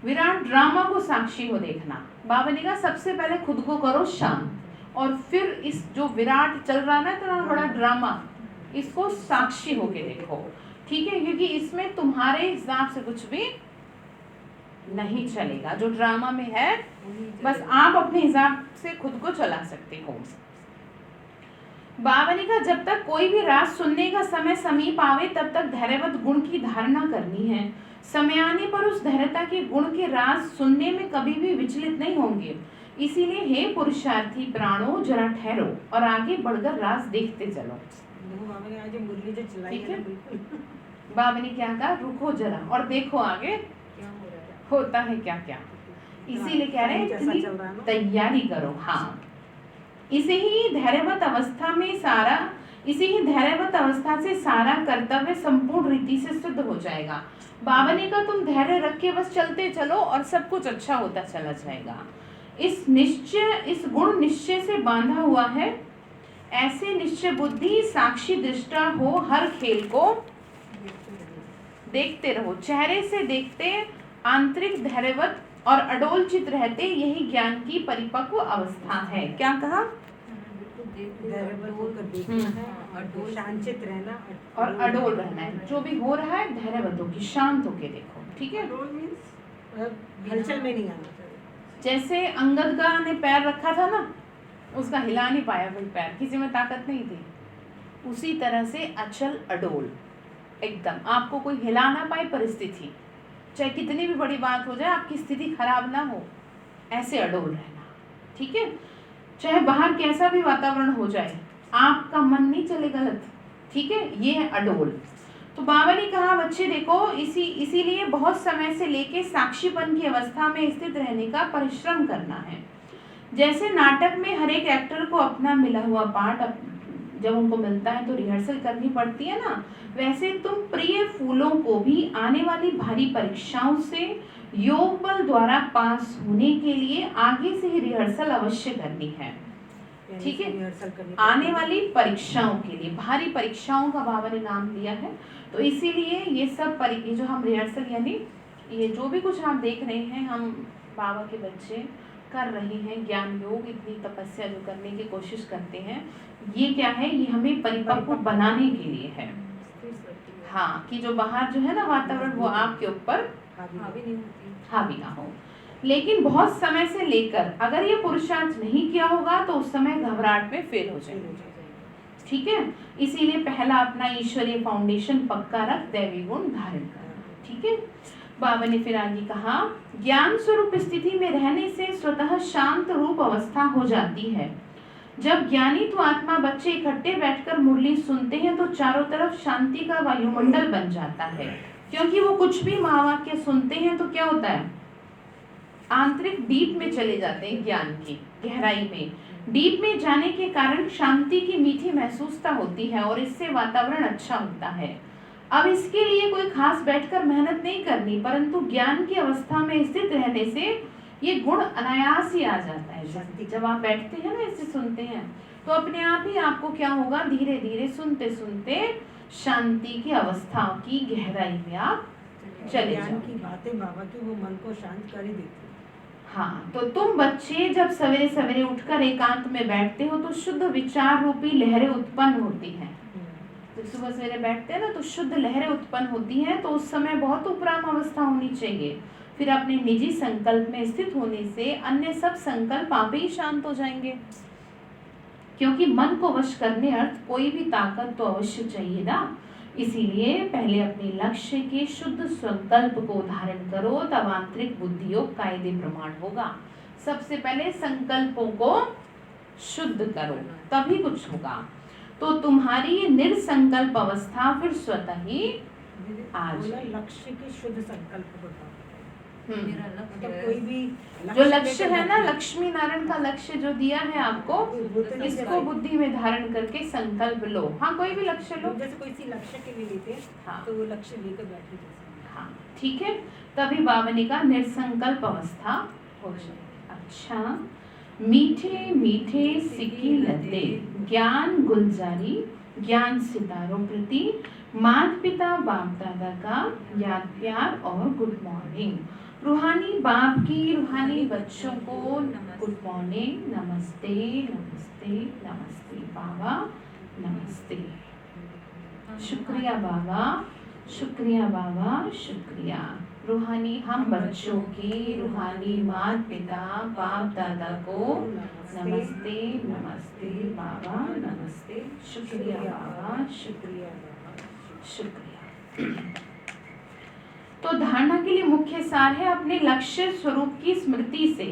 विराट ड्रामा को साक्षी हो देखना। बावनी का सबसे पहले खुद को करो शांत, और फिर इस जो विराट चल रहा है ना बड़ा ड्रामा, इसको साक्षी होके देखो, ठीक है। क्योंकि इसमें तुम्हारे हिसाब से कुछ भी नहीं चलेगा, जो ड्रामा में है बस आप अपने हिसाब से खुद को चला सकते हो। बावनी का जब तक कोई भी राज सुनने का समय समीप आवे तब तक धैर्यवत गुण की धारणा करनी है। समय आने पर उस धैर्यता के गुण के राज सुनने में कभी भी विचलित नहीं होंगे। इसीलिए हे पुरुषार्थी प्राणों, जरा ठहरो और आगे बढ़कर राज देखते चलो। ठीक है, बावनी क्या कहा, रुको जरा और देखो आगे होता है क्या क्या। इसीलिए कह रहे हैं तैयारी करो। हाँ, इसे ही धैर्यवत अवस्था से सारा कर्तव्य संपूर्ण रीति से सिद्ध हो जाएगा। बावनी का तुम धैर्य रख के बस चलते चलो और सब कुछ अच्छा होता चला जाएगा। इस गुण निश्चय से बांधा हुआ है। ऐसे निश्चय बुद्धि साक्षी दृष्टा हो, हर खेल को देखते रहो, चेहरे से देखते, आंतरिक धैर्यवत और अडोल चित रहते, यही ज्ञान की परिपक्व अवस्था है। क्या कहा? शांत रहना और अडोल रहना है। जो भी हो रहा है धैर्यवत होके शांत होके देखो, ठीक है। हलचल में नहीं आना। जैसे अंगद का ने पैर रखा था ना, उसका हिला नहीं पाया भाई पैर, किसी में ताकत नहीं थी। उसी तरह से अचल अडोल एकदम, आपको कोई हिला ना पाए परिस्थिति, चाहे कितनी भी बड़ी बात हो जाए, आपकी स्थिति खराब ना हो, ऐसे अडोल रहना, ठीक है। चाहे बाहर कैसा भी वातावरण हो जाए, आपका मन नहीं चले गलत, ठीक है। ये है अडोल। तो बाबा ने कहा बच्चे देखो, इसीलिए बहुत समय से लेके साक्षीपन की अवस्था में स्थित रहने का परिश्रम करना है। जैसे नाटक में हर एक एक्टर को अपना मिला हुआ पार्ट जब उनको मिलता है तो रिहर्सल करनी पड़ती है ना, वैसे तुम प्रिय फूलों को भी आने वाली भारी परीक्षाओं से योग बल द्वारा पास होने के लिए आगे से ही रिहर्सल अवश्य करनी है, ठीक है। आने वाली परीक्षाओं के लिए, भारी परीक्षाओं का बाबा ने नाम दिया है, तो इसीलिए ये सब जो हम रिहर्सल, यानी ये जो भी कुछ आप देख रहे हैं, हम बाबा के बच्चे कर रहे हैं ज्ञान योग, इतनी तपस्या जो करने की कोशिश करते हैं, ये क्या है, ये हमें परिपक्व बनाने के लिए है। हाँ, कि जो बाहर जो है ना वातावरण वो आपके ऊपर हावी ना हो। लेकिन बहुत समय से लेकर अगर ये पुरुषार्थ नहीं किया होगा तो उस समय घबराहट में फेल हो जाएंगे। ठीक है, इसीलिए पहला अपना ईश्वरीय फाउंडेशन पक्का रख, दैवी गुण धारण कर। ठीक है, बाबा ने फिर आगे कहा, ज्ञान स्वरूप स्थिति में रहने से स्वतः शांत रूप अवस्था हो जाती है। जब ज्ञानी तो आत्मा बच्चे इकट्ठे बैठकर मुरली सुनते हैं तो चारों तरफ शांति का वायुमंडल बन जाता है, क्योंकि वो कुछ भी महावाक्य सुनते हैं तो क्या होता है, आंतरिक डीप में चले जाते हैं, ज्ञान की गहराई में। डीप में जाने के कारण शांति की मीठी महसूसता होती है और इससे वातावरण अच्छा होता है। अब इसके लिए कोई खास बैठकर मेहनत नहीं करनी, परंतु ज्ञान की अवस्था में स्थित रहने से ये गुण अनायास ही आ जाता है। जब आप बैठते हैं ना, इसे सुनते हैं, तो अपने आप ही आपको क्या होगा, धीरे धीरे सुनते सुनते शांति की अवस्था की गहराई में आप चले जाओ। की बातें बाबा की वो मन को शांत कर ही देती है। हाँ, तो तुम बच्चे जब सवेरे सवेरे उठकर एकांत में बैठते हो तो शुद्ध विचार रूपी लहरें उत्पन्न होती हैं। जब सुबह सवेरे बैठते हैं ना तो शुद्ध लहरें उत्पन्न होती हैं, तो उस समय बहुत उपराम अवस्था होनी चाहिए। फिर अपने निजी संकल्प में स्थित होने से अन्य सब संकल्प आप ही शांत हो जाएंगे, क्योंकि मन को वश करने अर्थ कोई भी ताकत तो अवश्य चाहिए ना। इसीलिए पहले अपने लक्ष्य के शुद्ध संकल्प को धारण करो, तब आंतरिक बुद्धि योग कायदे प्रमाण होगा। सबसे पहले संकल्पों को शुद्ध करो, तभी कुछ होगा। तो तुम्हारी ये निर्संकल्प अवस्था फिर स्वतः ही आ जाएगी। लक्ष्य के शुद्ध संकल्प बताओ। मेरा लक्ष्य मतलब कोई भी जो लक्ष्य है ना, लक्ष्मी नारायण का लक्ष्य जो दिया है आपको, इसको बुद्धि में धारण करके संकल्प लो। हाँ, कोई भी लक्ष्य लो, जैसे कोई सी लक्ष्य के लिए लेते हैं, हाँ, तो वो लक्ष्य लेकर बैठे जैसे। हाँ, ठीक है, तभी बावनी का निर्संकल्प अवस्था हो जाए। अच्छा, मीठे मीठे सिक्की लते ज्ञान गुलजारी, ज्ञान सितारों प्रति माता पिता बाप दादा का याद प्यार और गुड मॉर्निंग। रूहानी बाप की रूहानी बच्चों को गुड मॉर्निंग, नमस्ते नमस्ते नमस्ते बाबा, नमस्ते, शुक्रिया बाबा, शुक्रिया बाबा, शुक्रिया। रूहानी हम बच्चों की रूहानी माता पिता बाप दादा को नमस्ते नमस्ते बाबा, नमस्ते, शुक्रिया बाबा, शुक्रिया बाबा, शुक्रिया। तो धारणा के लिए मुख्य सार है अपने लक्ष्य स्वरूप की स्मृति से,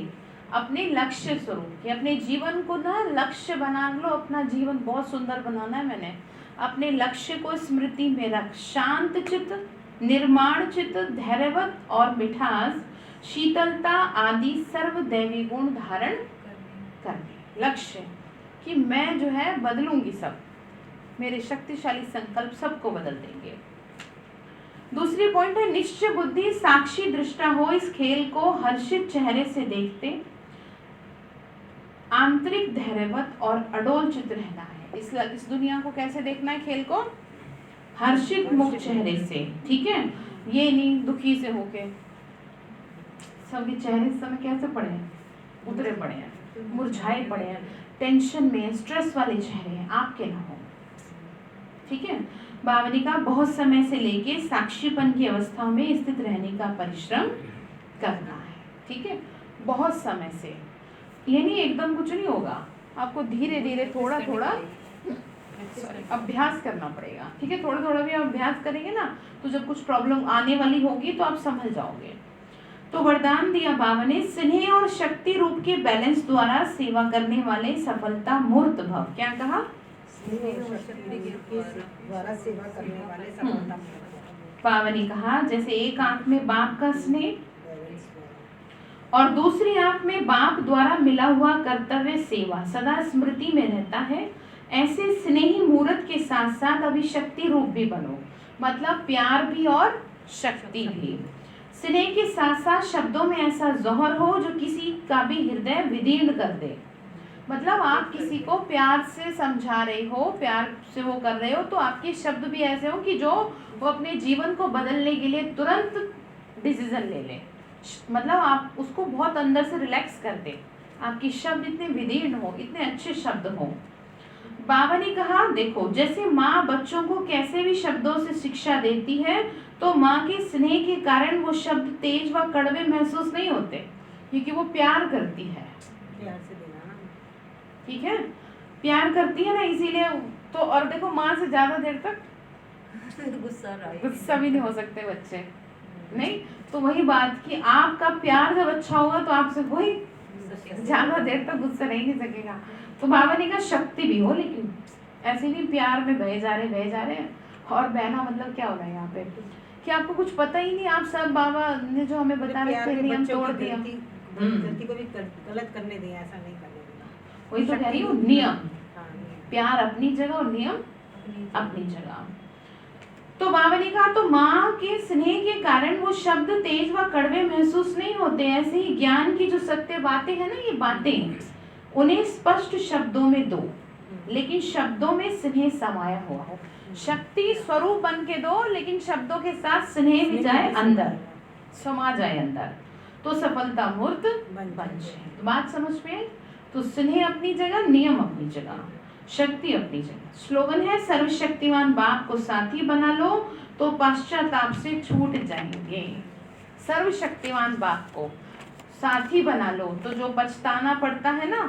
अपने लक्ष्य स्वरूप के, अपने जीवन को ना लक्ष्य बना लो। अपना जीवन बहुत सुंदर बनाना है मैंने, अपने लक्ष्य को स्मृति में रख। शांत चित्त, निर्माण चित्त, धैर्यवत और मिठास, शीतलता आदि सर्व दैवी गुण धारण करने। लक्ष्य कि मैं जो है बदलूंगी सब, मेरे शक्तिशाली संकल्प सबको बदल देंगे। दूसरी पॉइंट है निश्चय बुद्धि, साक्षी दृष्टा हो इस खेल को हर्षित चेहरे से देखते, आंतरिक धैर्यवत और अडोल चित्त रहना है। इस दुनिया को कैसे देखना है, खेल को हर्षित मुख चेहरे से। ठीक है, ये नहीं दुखी से होके। सबके चेहरे इस समय कैसे पड़े हैं, उतरे पड़े हैं, मुरझाए पड़े हैं, टेंशन में, स्ट्रेस वाले चेहरे हैं, आपके ना हो। ठीक है, बावनी का बहुत समय से लेके साक्षीपन की अवस्था में स्थित रहने का परिश्रम करना है। ठीक है, बहुत समय से, ये नहीं एकदम कुछ नहीं होगा, आपको धीरे धीरे थोड़ा थोड़ा अभ्यास करना पड़ेगा। ठीक है, थोड़ा थोड़ा भी आप अभ्यास करेंगे ना, तो जब कुछ प्रॉब्लम आने वाली होगी तो आप संभल जाओगे। तो वरदान दिया बाबा ने, स्नेह और शक्ति रूप के बैलेंस द्वारा सेवा करने वाले सफलता मूर्त भव। क्या कहा, द्वारा सेवा करने वाले सफलता। बाबा ने कहा जैसे एक आंख में बाप का स्नेह और दूसरी आंख में बाप द्वारा मिला हुआ कर्तव्य सेवा सदा स्मृति में रहता है, ऐसे स्नेही मूर्त के साथ साथ अभी शक्ति रूप भी बनो। मतलब प्यार भी और शक्ति भी। स्नेह के साथ साथ शब्दों में ऐसा जौहर हो जो किसी का भी हृदय विदीर्ण कर दे। मतलब आप किसी को प्यार से समझा रहे हो, प्यार से वो कर रहे हो, तो आपके शब्द भी ऐसे हो कि जो वो अपने जीवन को बदलने के लिए तुरंत डिसीजन ले ले। मतलब आप उसको बहुत अंदर से रिलैक्स कर दे, आपके शब्द इतने विदीर्ण हो, इतने अच्छे शब्द हो। बाबा ने कहा देखो, जैसे माँ बच्चों को कैसे भी शब्दों से शिक्षा देती है, तो माँ के स्नेह के कारण वो शब्द तेज व कड़वे महसूस नहीं होते, क्योंकि वो प्यार करती है। प्यार से देना ना। ठीक है, प्यार करती है ना, इसीलिए तो। और देखो, माँ से ज्यादा देर तक गुस्सा भी नहीं हो सकते बच्चे, नहीं। तो वही बात कि आपका प्यार जब अच्छा होगा तो आपसे कोई ज्यादा देर तक गुस्सा रह नहीं सकेगा। तो बाबा ने कहा शक्ति भी हो, लेकिन ऐसे भी प्यार में बहे जा रहे। और बहना मतलब क्या हो रहा है यहाँ पे, कि आपको कुछ पता ही नहीं, आप सब बाबा ने जो हमें बता रहे थे नियम तोड़ दिया। गलती को भी गलत करने दें, ऐसा नहीं करने देना। वही तो कह रही हूँ, नियम। हाँ, प्यार अपनी जगह और नियम अपनी जगह। तो बाबा ने कहा तो माँ के स्नेह के कारण वो शब्द तेज व कड़वे महसूस नहीं होते। ऐसे ही ज्ञान की जो सत्य बातें हैं ना, ये बातें, उन्हें स्पष्ट शब्दों में दो, लेकिन शब्दों में स्नेह समाया हुआ हो। शक्ति स्वरूप बन के दो, लेकिन शब्दों के साथ स्नेह भी जाए अंदर, समा जाए अंदर, तो सफलता मूर्त बन जाए। तो बात समझ में आई? तो स्नेह अपनी जगह, नियम अपनी जगह, शक्ति अपनी जगह। स्लोगन है, सर्वशक्तिमान बाप को साथी बना लो तो पश्चाताप से छूट जाएंगे। सर्वशक्तिमान बाप को साथी बना लो तो जो पछताना पड़ता है ना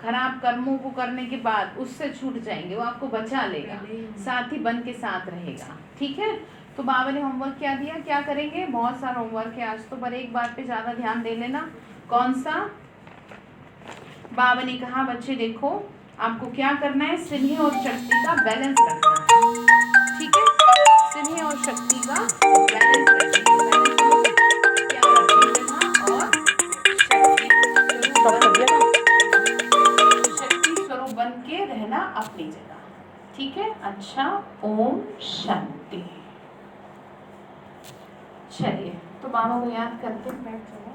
खराब कर्मों को करने के बाद, उससे छूट जाएंगे, वो आपको बचा लेगा, साथी बन के साथ रहेगा। ठीक है, तो बाबा ने होमवर्क क्या दिया, क्या करेंगे? बहुत सारा होमवर्क है आज तो, पर एक बात पे ज्यादा ध्यान दे लेना। कौन सा? बाबा ने कहा बच्चे देखो, आपको क्या करना है, स्नेह और शक्ति का बैलेंस रखना है। ठीक है, स्नेह और शक्ति का बैलेंस रखना है, प्यार अपनी जगह और शक्ति स्वरूप बन के रहना अपनी जगह। ठीक है, अच्छा, ओम शांति। चलिए, तो बाबा को याद करते बैठ जाओ।